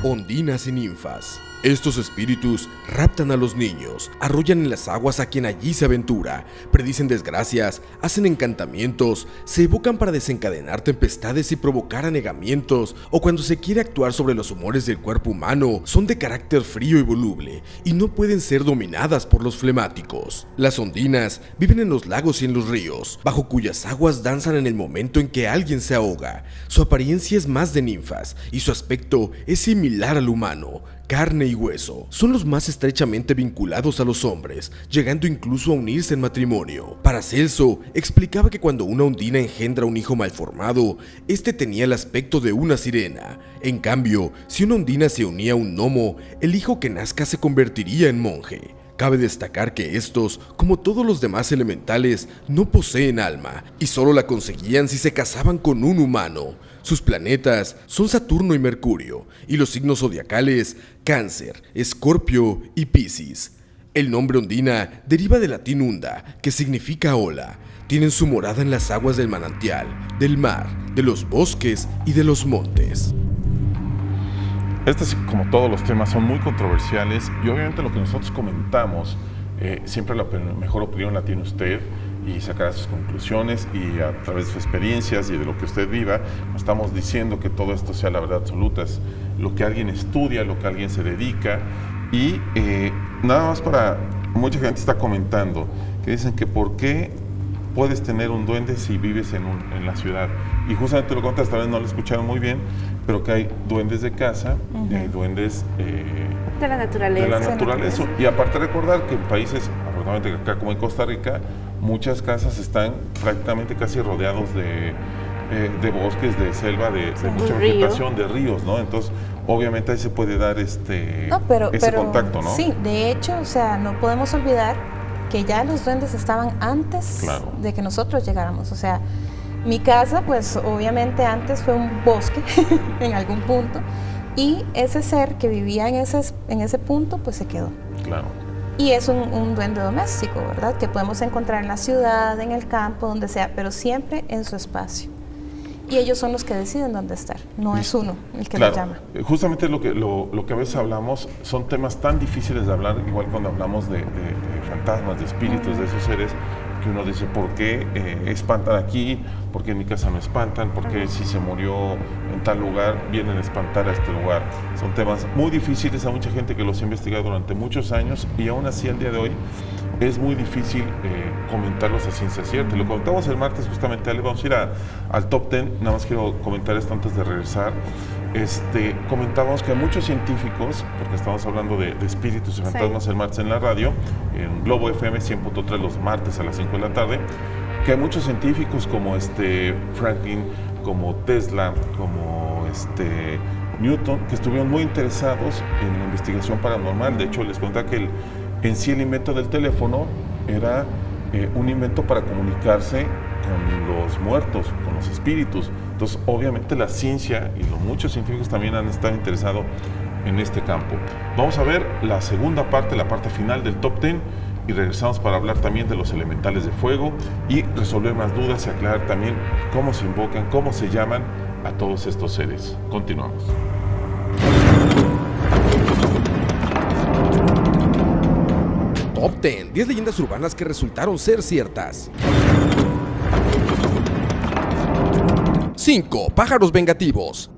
Ondinas y ninfas. Estos espíritus raptan a los niños, arrollan en las aguas a quien allí se aventura, predicen desgracias, hacen encantamientos, se evocan para desencadenar tempestades y provocar anegamientos, o cuando se quiere actuar sobre los humores del cuerpo humano, son de carácter frío y voluble, y no pueden ser dominadas por los flemáticos. Las ondinas viven en los lagos y en los ríos, bajo cuyas aguas danzan en el momento en que alguien se ahoga. Su apariencia es más de ninfas, y su aspecto es similar al humano. Carne y hueso, son los más estrechamente vinculados a los hombres, llegando incluso a unirse en matrimonio. Paracelso explicaba que cuando una ondina engendra un hijo malformado, este tenía el aspecto de una sirena. En cambio, si una ondina se unía a un gnomo, el hijo que nazca se convertiría en monje. Cabe destacar que estos, como todos los demás elementales, no poseen alma, y solo la conseguían si se casaban con un humano. Sus planetas son Saturno y Mercurio, y los signos zodiacales, Cáncer, Escorpio y Piscis. El nombre ondina deriva del latín unda, que significa ola. Tienen su morada en las aguas del manantial, del mar, de los bosques y de los montes. Estos, como todos los temas, son muy controversiales y obviamente lo que nosotros comentamos, siempre la mejor opinión la tiene usted y sacará sus conclusiones, y a través de sus experiencias y de lo que usted viva, no estamos diciendo que todo esto sea la verdad absoluta, es lo que alguien estudia, lo que alguien se dedica. Y nada más para, mucha gente está comentando que dicen que por qué puedes tener un duende si vives en la ciudad, y justamente lo contas, tal vez no lo escucharon muy bien, pero que hay duendes de casa, y hay duendes de la naturaleza. Y aparte recordar que en países, afortunadamente acá como en Costa Rica, muchas casas están prácticamente casi rodeados de bosques, de selva, de mucha vegetación, de ríos, ¿no? Entonces, obviamente ahí se puede dar ese contacto, ¿no? Sí, de hecho, o sea, no podemos olvidar que ya los duendes estaban antes de que nosotros llegáramos. O sea, mi casa, pues obviamente antes fue un bosque en algún punto, y ese ser que vivía en ese punto, pues se quedó. Claro. Y es un duende doméstico, ¿verdad? Que podemos encontrar en la ciudad, en el campo, donde sea, pero siempre en su espacio. Y ellos son los que deciden dónde estar, no es uno el que los llama. Justamente lo que a veces hablamos son temas tan difíciles de hablar, igual cuando hablamos de fantasmas, de espíritus, de esos seres, que uno dice, ¿por qué espantan aquí? ¿Por qué en mi casa no espantan? ¿Por qué si se murió en tal lugar vienen a espantar a este lugar? Son temas muy difíciles, a mucha gente que los ha investigado durante muchos años, y aún así al día de hoy es muy difícil comentarlos a ciencia cierta. Lo comentamos el martes justamente, Ale, vamos a ir al top 10, nada más quiero comentar esto antes de regresar. Comentábamos que hay muchos científicos, porque estamos hablando de espíritus y fantasmas el martes en la radio, en Globo FM 100.3 los martes a las 5 de la tarde, que hay muchos científicos como Franklin, como Tesla, como Newton, que estuvieron muy interesados en la investigación paranormal. De hecho, les contaba que en sí el invento del teléfono era un invento para comunicarse con los muertos, con los espíritus. Entonces, obviamente la ciencia y muchos científicos también han estado interesados en este campo. Vamos a ver la segunda parte, la parte final del Top 10, y regresamos para hablar también de los elementales de fuego y resolver más dudas y aclarar también cómo se invocan, cómo se llaman a todos estos seres. Continuamos. Top 10, 10 leyendas urbanas que resultaron ser ciertas. 5. Pájaros vengativos.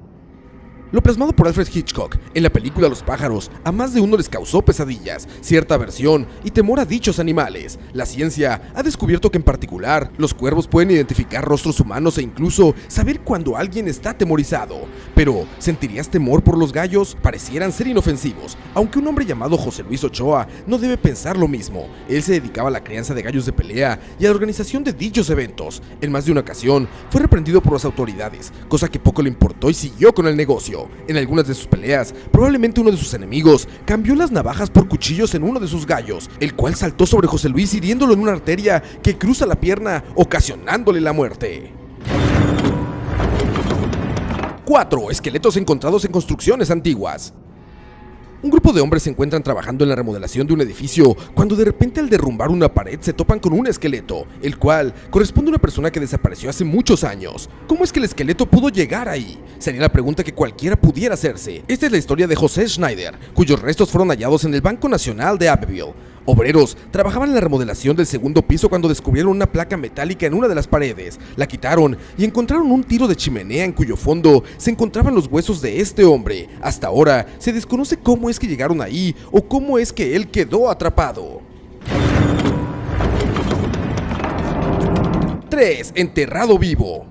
Lo plasmado por Alfred Hitchcock en la película Los pájaros a más de uno les causó pesadillas, cierta aversión y temor a dichos animales. La ciencia ha descubierto que en particular los cuervos pueden identificar rostros humanos e incluso saber cuando alguien está atemorizado. Pero, ¿sentirías temor por los gallos? Parecieran ser inofensivos, aunque un hombre llamado José Luis Ochoa no debe pensar lo mismo. Él se dedicaba a la crianza de gallos de pelea y a la organización de dichos eventos. En más de una ocasión fue reprendido por las autoridades, cosa que poco le importó y siguió con el negocio. En algunas de sus peleas, probablemente uno de sus enemigos cambió las navajas por cuchillos en uno de sus gallos, el cual saltó sobre José Luis hiriéndolo en una arteria que cruza la pierna, ocasionándole la muerte. 4. Esqueletos encontrados en construcciones antiguas. Un grupo de hombres se encuentran trabajando en la remodelación de un edificio cuando de repente al derrumbar una pared se topan con un esqueleto, el cual corresponde a una persona que desapareció hace muchos años. ¿Cómo es que el esqueleto pudo llegar ahí? Sería la pregunta que cualquiera pudiera hacerse. Esta es la historia de José Schneider, cuyos restos fueron hallados en el Banco Nacional de Abbeville. Obreros trabajaban en la remodelación del segundo piso cuando descubrieron una placa metálica en una de las paredes, la quitaron y encontraron un tiro de chimenea en cuyo fondo se encontraban los huesos de este hombre. Hasta ahora se desconoce cómo es que llegaron ahí o cómo es que él quedó atrapado. 3. Enterrado vivo.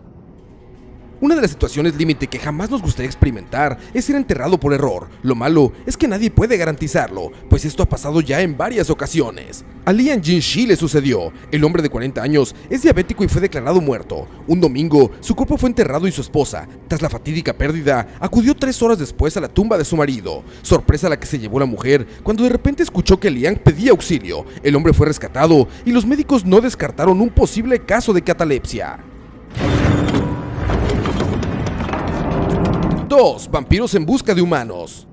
Una de las situaciones límite que jamás nos gustaría experimentar es ser enterrado por error. Lo malo es que nadie puede garantizarlo, pues esto ha pasado ya en varias ocasiones. A Lian Jinshi le sucedió. El hombre de 40 años es diabético y fue declarado muerto. Un domingo, su cuerpo fue enterrado y su esposa, tras la fatídica pérdida, acudió 3 horas después a la tumba de su marido. Sorpresa la que se llevó la mujer cuando de repente escuchó que Lian pedía auxilio. El hombre fue rescatado y los médicos no descartaron un posible caso de catalepsia. 2. Vampiros en busca de humanos.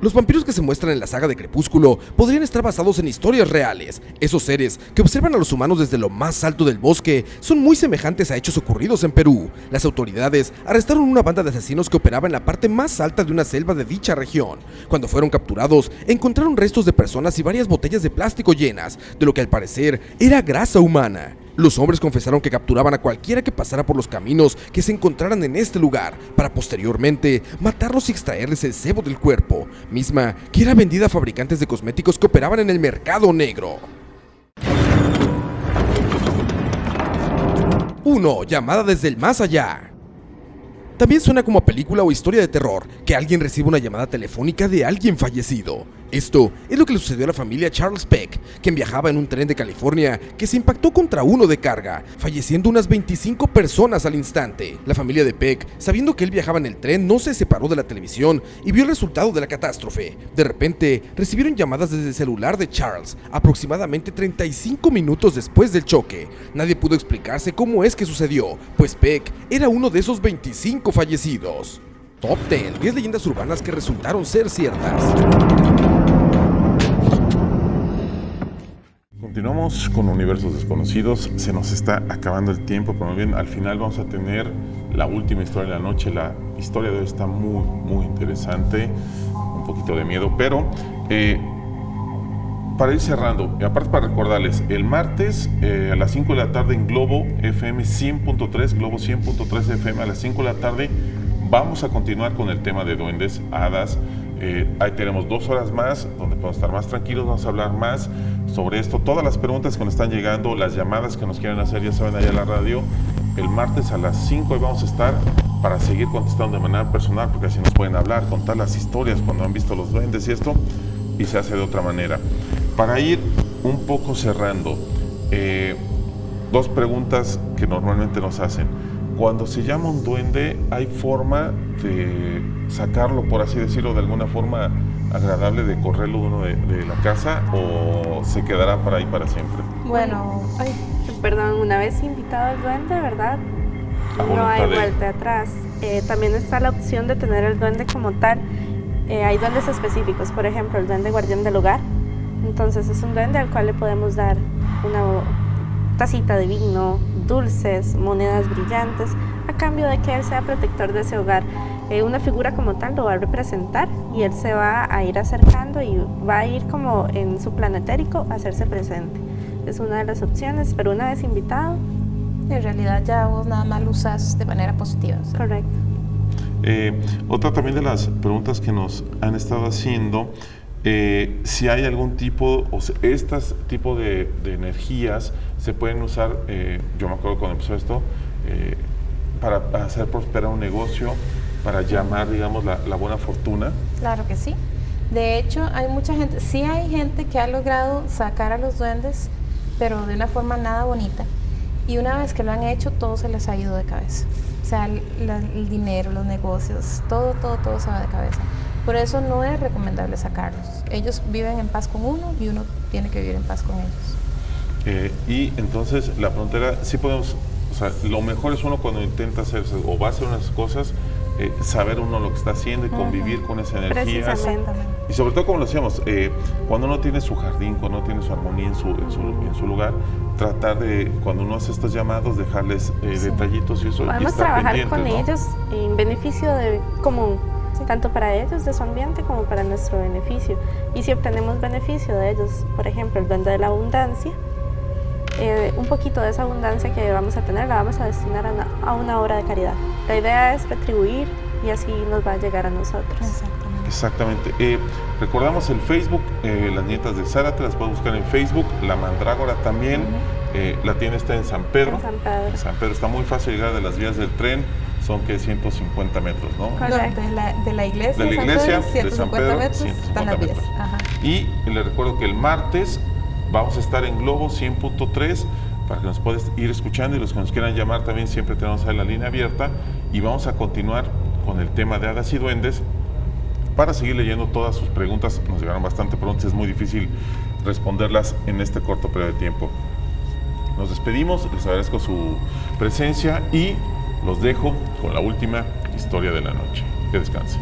Los vampiros que se muestran en la saga de Crepúsculo podrían estar basados en historias reales. Esos seres que observan a los humanos desde lo más alto del bosque son muy semejantes a hechos ocurridos en Perú. Las autoridades arrestaron una banda de asesinos que operaba en la parte más alta de una selva de dicha región. Cuando fueron capturados, encontraron restos de personas y varias botellas de plástico llenas de lo que al parecer era grasa humana. Los hombres confesaron que capturaban a cualquiera que pasara por los caminos que se encontraran en este lugar, para posteriormente matarlos y extraerles el sebo del cuerpo, misma que era vendida a fabricantes de cosméticos que operaban en el mercado negro. 1. Llamada desde el más allá. También suena como a película o historia de terror, que alguien reciba una llamada telefónica de alguien fallecido. Esto es lo que le sucedió a la familia Charles Peck, quien viajaba en un tren de California que se impactó contra uno de carga, falleciendo unas 25 personas al instante. La familia de Peck, sabiendo que él viajaba en el tren, no se separó de la televisión y vio el resultado de la catástrofe. De repente, recibieron llamadas desde el celular de Charles, aproximadamente 35 minutos después del choque. Nadie pudo explicarse cómo es que sucedió, pues Peck era uno de esos 25 fallecidos. Top 10, 10 leyendas urbanas que resultaron ser ciertas. Continuamos con Universos Desconocidos. Se nos está acabando el tiempo, pero muy bien, al final vamos a tener la última historia de la noche. La historia de hoy está muy interesante, un poquito de miedo, pero para ir cerrando, aparte para recordarles, el martes a las 5 de la tarde en Globo FM 100.3, Globo 100.3 FM a las 5 de la tarde, vamos a continuar con el tema de duendes, hadas. Ahí tenemos 2 horas más donde podemos estar más tranquilos, vamos a hablar más sobre esto. Todas las preguntas que nos están llegando, las llamadas que nos quieren hacer, ya saben, allá en la radio. El martes a las 5 ahí vamos a estar para seguir contestando de manera personal, porque así nos pueden hablar, contar las historias cuando han visto los duendes y esto, y se hace de otra manera. Para ir un poco cerrando, 2 preguntas que normalmente nos hacen. Cuando se llama un duende, ¿hay forma de sacarlo, por así decirlo, de alguna forma agradable, de correrlo uno de la casa, o se quedará para ahí para siempre? Bueno, Perdón, una vez invitado el duende, ¿verdad? No hay vuelta atrás. También está la opción de tener el duende como tal. Hay duendes específicos, por ejemplo, el duende guardián del hogar. Entonces es un duende al cual le podemos dar una tacita de vino, dulces, monedas brillantes, a cambio de que él sea protector de ese hogar. Una figura como tal lo va a representar y él se va a ir acercando y va a ir como en su planetérico a hacerse presente. Es una de las opciones, pero una vez invitado... En realidad ya vos nada más lo usas de manera positiva. ¿Sí? Correcto. Otra también de las preguntas que nos han estado haciendo, si hay algún tipo, o sea, estos tipos de energías se pueden usar, yo me acuerdo cuando empezó esto, para hacer prosperar un negocio, para llamar, digamos, la buena fortuna. Claro que sí. De hecho, hay mucha gente, sí hay gente que ha logrado sacar a los duendes, pero de una forma nada bonita. Y una vez que lo han hecho, todo se les ha ido de cabeza. O sea, el dinero, los negocios, todo se va de cabeza. Por eso no es recomendable sacarlos. Ellos viven en paz con uno y uno tiene que vivir en paz con ellos. Y entonces la pregunta era, sí podemos, o sea, lo mejor es uno cuando intenta hacer o va a hacer unas cosas, saber uno lo que está haciendo y convivir con esa energía. Precisamente. Y sobre todo, como lo decíamos, cuando uno tiene su jardín, cuando uno tiene su armonía en su lugar, tratar de, cuando uno hace estos llamados, dejarles detallitos y eso. Podemos y estar trabajar con ¿no? ellos en beneficio común, tanto para ellos, de su ambiente, como para nuestro beneficio. Y si obtenemos beneficio de ellos, por ejemplo, el duende de la abundancia, un poquito de esa abundancia que vamos a tener la vamos a destinar a una obra de caridad. La idea es retribuir y así nos va a llegar a nosotros. Exactamente. Recordamos el Facebook, Las Nietas de Zárate, las puedes buscar en Facebook. La Mandrágora también, la tiene está en San Pedro. En San Pedro. En San Pedro está muy fácil llegar de las vías del tren, son que 150 metros, ¿no? Correcto. De la iglesia De la iglesia, de San Pedro, 150 Pedro, metros 150 están las vías. metros. Ajá. Y les recuerdo que el martes vamos a estar en Globo 100.3 para que nos puedas ir escuchando, y los que nos quieran llamar también siempre tenemos ahí la línea abierta, y vamos a continuar con el tema de hadas y duendes para seguir leyendo todas sus preguntas. Nos llegaron bastante pronto, es muy difícil responderlas en este corto periodo de tiempo. Nos despedimos, les agradezco su presencia y los dejo con la última historia de la noche. Que descansen.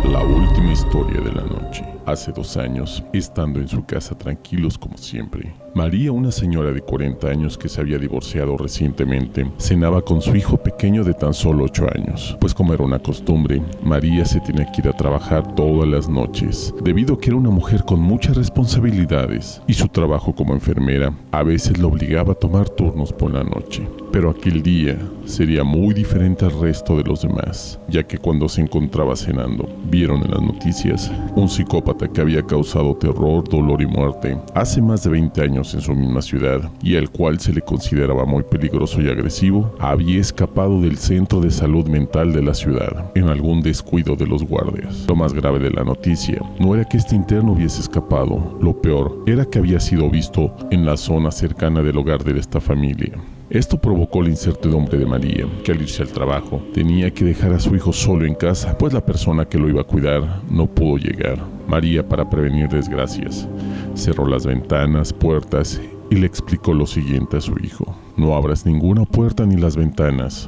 La última historia de la noche. Hace 2 años, estando en su casa tranquilos como siempre, María, una señora de 40 años que se había divorciado recientemente, cenaba con su hijo pequeño de tan solo 8 años. Pues como era una costumbre, María se tenía que ir a trabajar todas las noches, debido a que era una mujer con muchas responsabilidades y su trabajo como enfermera a veces la obligaba a tomar turnos por la noche. Pero aquel día sería muy diferente al resto de los demás, ya que cuando se encontraba cenando, vieron en las noticias un psicópata que había causado terror, dolor y muerte hace más de 20 años en su misma ciudad, y al cual se le consideraba muy peligroso y agresivo, había escapado del centro de salud mental de la ciudad en algún descuido de los guardias. Lo más grave de la noticia no era que este interno hubiese escapado, lo peor era que había sido visto en la zona cercana del hogar de esta familia. Esto provocó la incertidumbre de María, que al irse al trabajo tenía que dejar a su hijo solo en casa, pues la persona que lo iba a cuidar no pudo llegar. María, para prevenir desgracias, cerró las ventanas, puertas y le explicó lo siguiente a su hijo: no abras ninguna puerta ni las ventanas,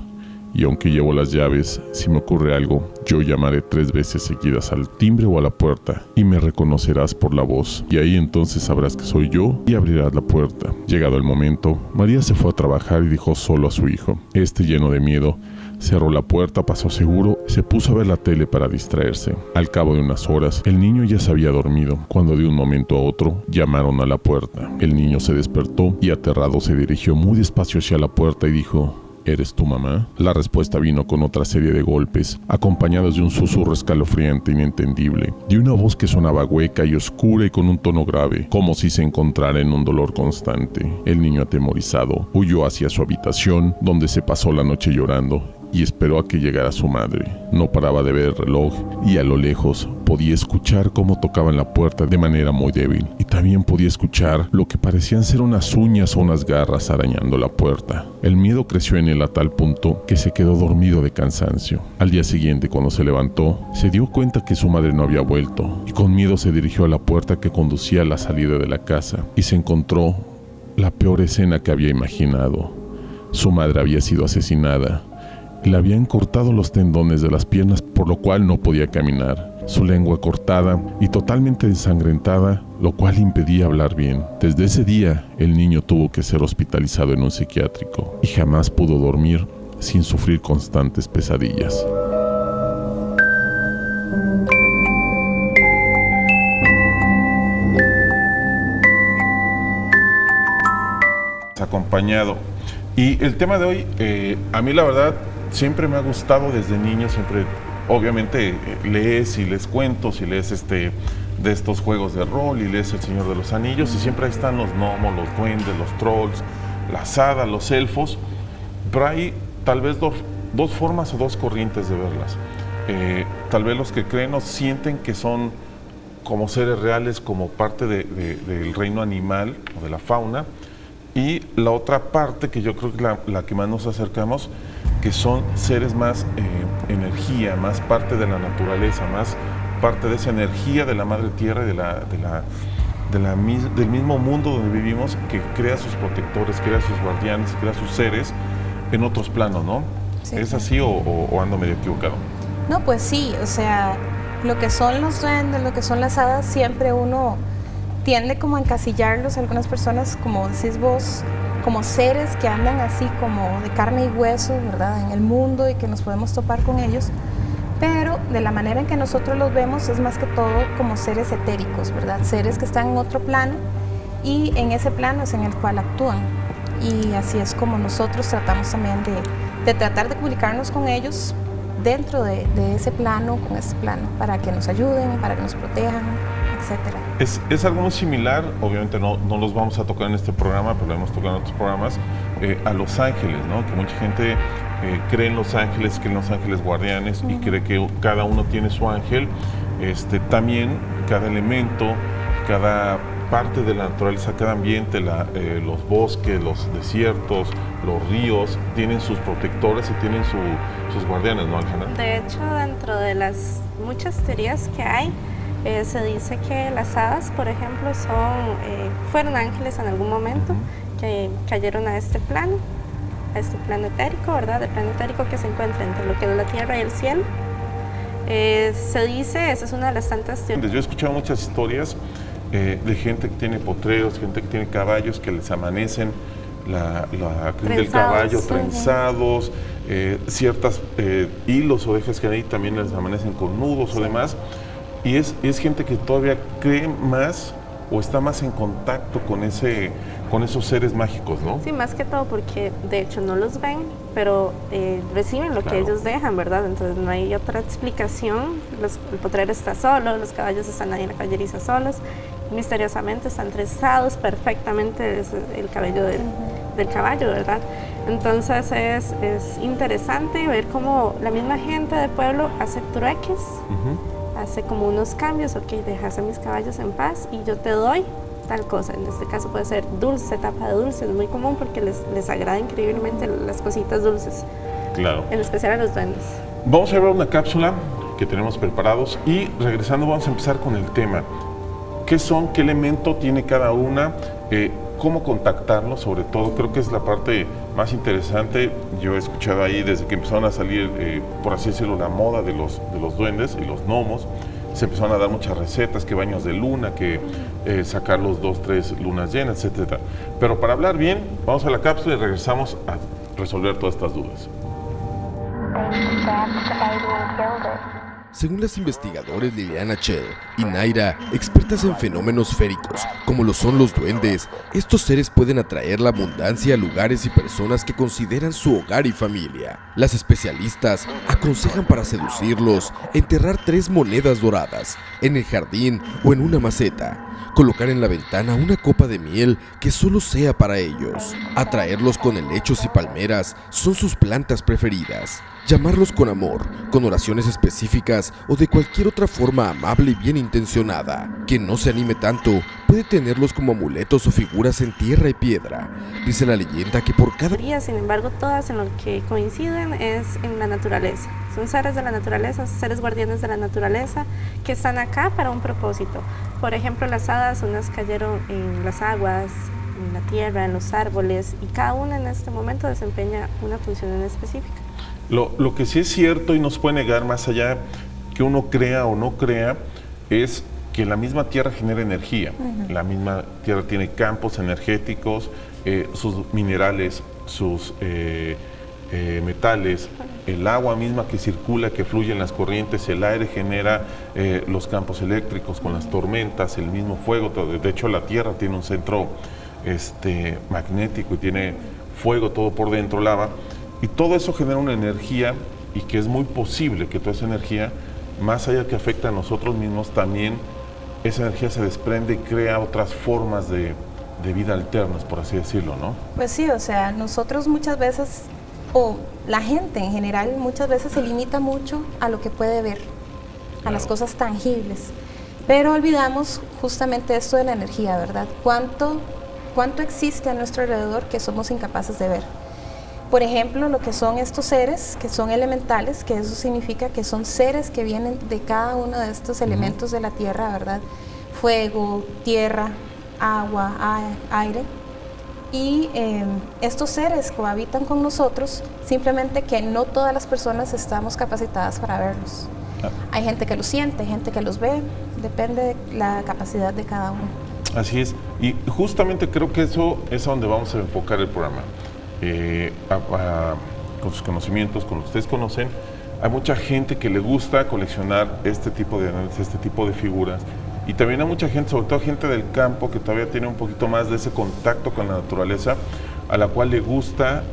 y aunque llevo las llaves, si me ocurre algo, yo llamaré 3 veces seguidas al timbre o a la puerta, y me reconocerás por la voz, y ahí entonces sabrás que soy yo y abrirás la puerta. Llegado el momento, María se fue a trabajar y dejó solo a su hijo. Este, lleno de miedo, cerró la puerta, pasó seguro y se puso a ver la tele para distraerse. Al cabo de unas horas, el niño ya se había dormido, cuando de un momento a otro llamaron a la puerta. El niño se despertó y aterrado se dirigió muy despacio hacia la puerta y dijo: ¿eres tu mamá? La respuesta vino con otra serie de golpes, acompañados de un susurro escalofriante e inentendible, de una voz que sonaba hueca y oscura y con un tono grave, como si se encontrara en un dolor constante. El niño, atemorizado, huyó hacia su habitación, donde se pasó la noche llorando y esperó a que llegara su madre. No paraba de ver el reloj y a lo lejos podía escuchar cómo tocaban la puerta de manera muy débil, y también podía escuchar lo que parecían ser unas uñas o unas garras arañando la puerta. El miedo creció en él a tal punto que se quedó dormido de cansancio. Al día siguiente, cuando se levantó, se dio cuenta que su madre no había vuelto, y con miedo se dirigió a la puerta que conducía a la salida de la casa, y se encontró la peor escena que había imaginado. Su madre había sido asesinada. Le habían cortado los tendones de las piernas, por lo cual no podía caminar. Su lengua cortada y totalmente ensangrentada, lo cual impedía hablar bien. Desde ese día, el niño tuvo que ser hospitalizado en un psiquiátrico y jamás pudo dormir sin sufrir constantes pesadillas. Acompañado. Y el tema de hoy, a mí la verdad, siempre me ha gustado desde niño, siempre, obviamente, lees y lees cuentos y lees de estos juegos de rol y lees El Señor de los Anillos, y siempre ahí están los gnomos, los duendes, los trolls, las hadas, los elfos, pero hay tal vez dos formas o dos corrientes de verlas. Tal vez los que creen o sienten que son como seres reales, como parte del reino animal o de la fauna, y la otra parte que yo creo que la que más nos acercamos, que son seres más energía, más parte de la naturaleza, más parte de esa energía de la madre tierra y del mismo mundo donde vivimos, que crea sus protectores, crea sus guardianes, crea sus seres en otros planos, ¿no? Sí, ¿Es claro. así o ando medio equivocado? No, pues sí, o sea, lo que son los duendes, lo que son las hadas, siempre uno tiende como a encasillarlos, algunas personas, como decís vos, como seres que andan así como de carne y hueso, ¿verdad? En el mundo y que nos podemos topar con ellos, pero de la manera en que nosotros los vemos es más que todo como seres etéricos, ¿verdad? Seres que están en otro plano y en ese plano es en el cual actúan. Y así es como nosotros tratamos también de tratar de comunicarnos con ellos dentro de ese plano, con ese plano, para que nos ayuden, para que nos protejan, etcétera. Es algo muy similar, obviamente no los vamos a tocar en este programa, pero lo hemos tocado en otros programas, a los ángeles, ¿no? Que mucha gente cree en los ángeles guardianes y cree que cada uno tiene su ángel. También cada elemento, cada parte de la naturaleza, cada ambiente, los bosques, los desiertos, los ríos, tienen sus protectores y tienen sus guardianes, ¿no, Alejandra? De hecho, dentro de las muchas teorías que hay, se dice que las hadas, por ejemplo, fueron ángeles en algún momento, que cayeron a este plano etérico, ¿verdad? El plano etérico que se encuentra entre lo que es la tierra y el cielo. Se dice, esa es una de las tantas teorías. Yo he escuchado muchas historias de gente que tiene potreros, gente que tiene caballos que les amanecen la crin del caballo trenzados, ciertas hilos o ovejas que hay también les amanecen con nudos o demás. Y es gente que todavía cree más o está más en contacto con esos seres mágicos, ¿no? Sí, más que todo porque de hecho no los ven, pero reciben lo que ellos dejan, ¿verdad? Entonces no hay otra explicación. El potrero está solo, los caballos están ahí en la caballeriza solos, misteriosamente están trenzados perfectamente el cabello del caballo, ¿verdad? Entonces es interesante ver cómo la misma gente del pueblo hace trueques, hace como unos cambios, ok, dejas a mis caballos en paz y yo te doy tal cosa. En este caso puede ser dulce, tapa de dulce, es muy común porque les agrada increíblemente las cositas dulces. Claro. En especial a los duendes. Vamos a ver una cápsula que tenemos preparados y regresando vamos a empezar con el tema. ¿Qué son? ¿Qué elemento tiene cada una? ¿Cómo contactarlos? Sobre todo, creo que es la parte más interesante. Yo he escuchado ahí desde que empezaron a salir, por así decirlo, la moda de los duendes y los gnomos. Se empezaron a dar muchas recetas, que baños de luna, que sacar los 2, 3 lunas llenas, etc. Pero para hablar bien, vamos a la cápsula y regresamos a resolver todas estas dudas. Según las investigadores Liliana Chell y Naira, expertas en fenómenos féricos, como lo son los duendes, estos seres pueden atraer la abundancia a lugares y personas que consideran su hogar y familia. Las especialistas aconsejan para seducirlos enterrar 3 monedas doradas en el jardín o en una maceta, colocar en la ventana una copa de miel que solo sea para ellos, atraerlos con helechos y palmeras son sus plantas preferidas, llamarlos con amor, con oraciones específicas o de cualquier otra forma amable y bien intencionada. Quien no se anime tanto puede tenerlos como amuletos o figuras en tierra y piedra. Dice la leyenda que por cada... Sin embargo, todas en lo que coinciden es en la naturaleza. Son seres de la naturaleza, seres guardianes de la naturaleza que están acá para un propósito. Por ejemplo, las hadas, unas cayeron en las aguas, en la tierra, en los árboles, y cada una en este momento desempeña una función en específica. Lo que sí es cierto y no se puede negar, más allá que uno crea o no crea, es que la misma Tierra genera energía. La misma Tierra tiene campos energéticos, sus minerales, sus metales, el agua misma que circula, que fluye en las corrientes, el aire genera los campos eléctricos con las tormentas, el mismo fuego. De hecho, la Tierra tiene un centro magnético y tiene fuego todo por dentro, lava. Y todo eso genera una energía y que es muy posible que toda esa energía, más allá que afecta a nosotros mismos, también esa energía se desprende y crea otras formas de vida alternas, por así decirlo, ¿no? Pues sí, o sea, nosotros muchas veces, o la gente en general, muchas veces se limita mucho a lo que puede ver, a las cosas tangibles. Pero olvidamos justamente esto de la energía, ¿verdad? ¿Cuánto existe a nuestro alrededor que somos incapaces de ver? Por ejemplo, lo que son estos seres, que son elementales, que eso significa que son seres que vienen de cada uno de estos elementos de la tierra, ¿verdad? fuego, tierra, agua, aire. Y estos seres cohabitan con nosotros, simplemente que no todas las personas estamos capacitadas para verlos. Hay gente que los siente, gente que los ve, depende de la capacidad de cada uno. Así es, y justamente creo que eso es a donde vamos a enfocar el programa. Con sus conocimientos, con lo que ustedes conocen, hay mucha gente que le gusta coleccionar este tipo de análisis, este tipo de figuras. Y también hay mucha gente, sobre todo gente del campo, que todavía tiene un poquito más de ese contacto con la naturaleza, a la cual le gusta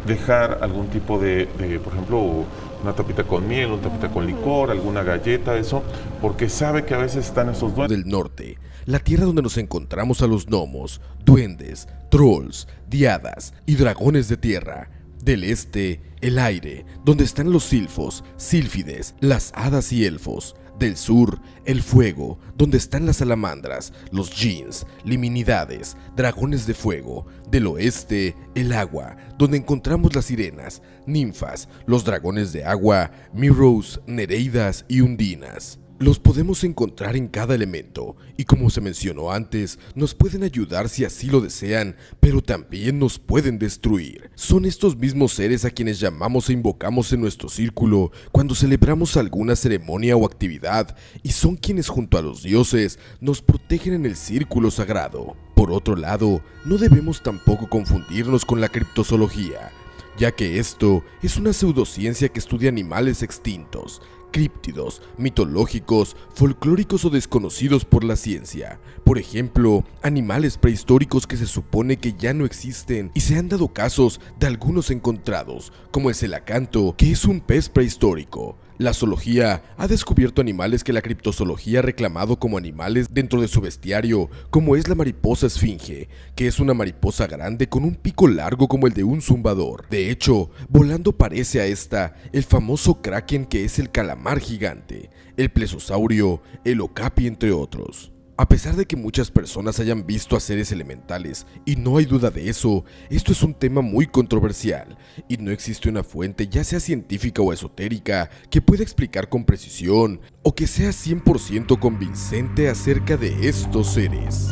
dejar algún tipo de, por ejemplo, una tapita con miel, una tapita con licor, alguna galleta, eso, porque sabe que a veces están esos duendes. Del norte, la tierra donde nos encontramos a los gnomos, duendes, trolls, diadas y dragones de tierra. Del este, el aire, donde están los silfos, sílfides, las hadas y elfos. Del sur, el fuego, donde están las salamandras, los djinns, liminidades, dragones de fuego. Del oeste, el agua, donde encontramos las sirenas, ninfas, los dragones de agua, mirrors, nereidas y undinas. Los podemos encontrar en cada elemento, y como se mencionó antes, nos pueden ayudar si así lo desean, pero también nos pueden destruir. Son estos mismos seres a quienes llamamos e invocamos en nuestro círculo cuando celebramos alguna ceremonia o actividad, y son quienes junto a los dioses nos protegen en el círculo sagrado. Por otro lado, no debemos tampoco confundirnos con la criptozoología, ya que esto es una pseudociencia que estudia animales extintos, críptidos, mitológicos, folclóricos o desconocidos por la ciencia. Por ejemplo, animales prehistóricos que se supone que ya no existen y se han dado casos de algunos encontrados, como el celacanto, que es un pez prehistórico. La zoología ha descubierto animales que la criptozoología ha reclamado como animales dentro de su bestiario, como es la mariposa esfinge, que es una mariposa grande con un pico largo como el de un zumbador. De hecho, volando parece a esta el famoso kraken, que es el calamar gigante, el plesiosaurio, el okapi, entre otros. A pesar de que muchas personas hayan visto a seres elementales, y no hay duda de eso, esto es un tema muy controversial, y no existe una fuente, ya sea científica o esotérica, que pueda explicar con precisión, o que sea 100% convincente acerca de estos seres.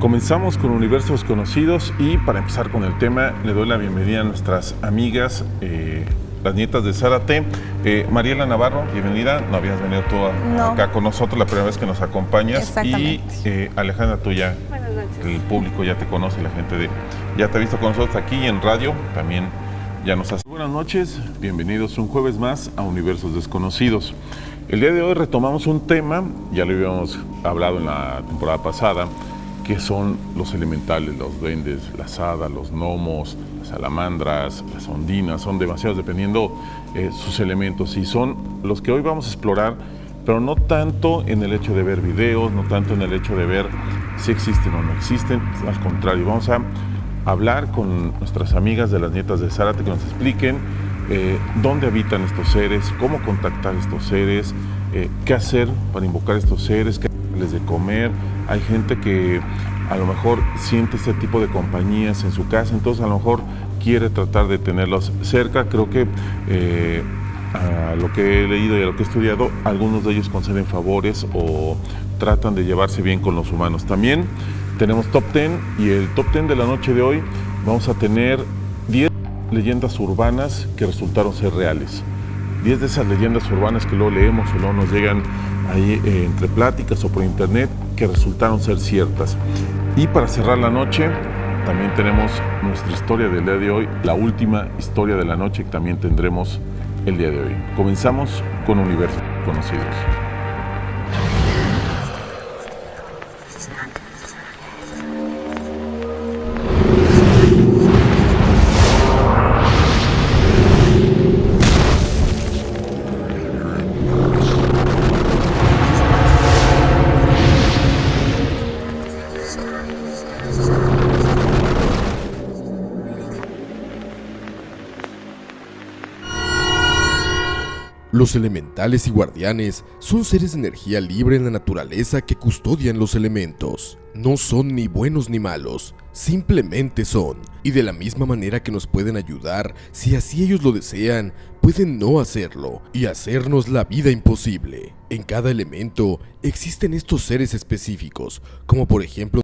Comenzamos con Universos Conocidos, y para empezar con el tema, le doy la bienvenida a nuestras amigas, las nietas de Zárate. Mariela Navarro, bienvenida. No habías venido tú acá con nosotros, la primera vez que nos acompañas. Exactamente. Y Alejandra, tú ya, Buenas noches. el público ya te conoce, la gente ya te ha visto con nosotros aquí en radio, también ya nos hace. Buenas noches, bienvenidos un jueves más a Universos Desconocidos. El día de hoy retomamos un tema, ya lo habíamos hablado en la temporada pasada, que son los elementales, los duendes, las hadas, los gnomos, las salamandras, las ondinas, son demasiados dependiendo sus elementos, y son los que hoy vamos a explorar, pero no tanto en el hecho de ver videos, no tanto en el hecho de ver si existen o no existen, al contrario, vamos a hablar con nuestras amigas de las nietas de Zárate que nos expliquen dónde habitan estos seres, cómo contactar estos seres, qué hacer para invocar estos seres, qué darles de comer. Hay gente que a lo mejor siente este tipo de compañías en su casa, entonces a lo mejor quiere tratar de tenerlos cerca. Creo que a lo que he leído y a lo que he estudiado, algunos de ellos conceden favores o tratan de llevarse bien con los humanos. También tenemos Top 10, y el Top 10 de la noche de hoy vamos a tener 10 leyendas urbanas que resultaron ser reales. 10 de esas leyendas urbanas que luego leemos o luego nos llegan ahí entre pláticas o por internet, que resultaron ser ciertas. Y para cerrar la noche, también tenemos nuestra historia del día de hoy, la última historia de la noche que también tendremos el día de hoy. Comenzamos con Universos Conocidos. Los elementales y guardianes son seres de energía libre en la naturaleza que custodian los elementos. No son ni buenos ni malos, simplemente son. Y de la misma manera que nos pueden ayudar, si así ellos lo desean, pueden no hacerlo y hacernos la vida imposible. En cada elemento existen estos seres específicos, como por ejemplo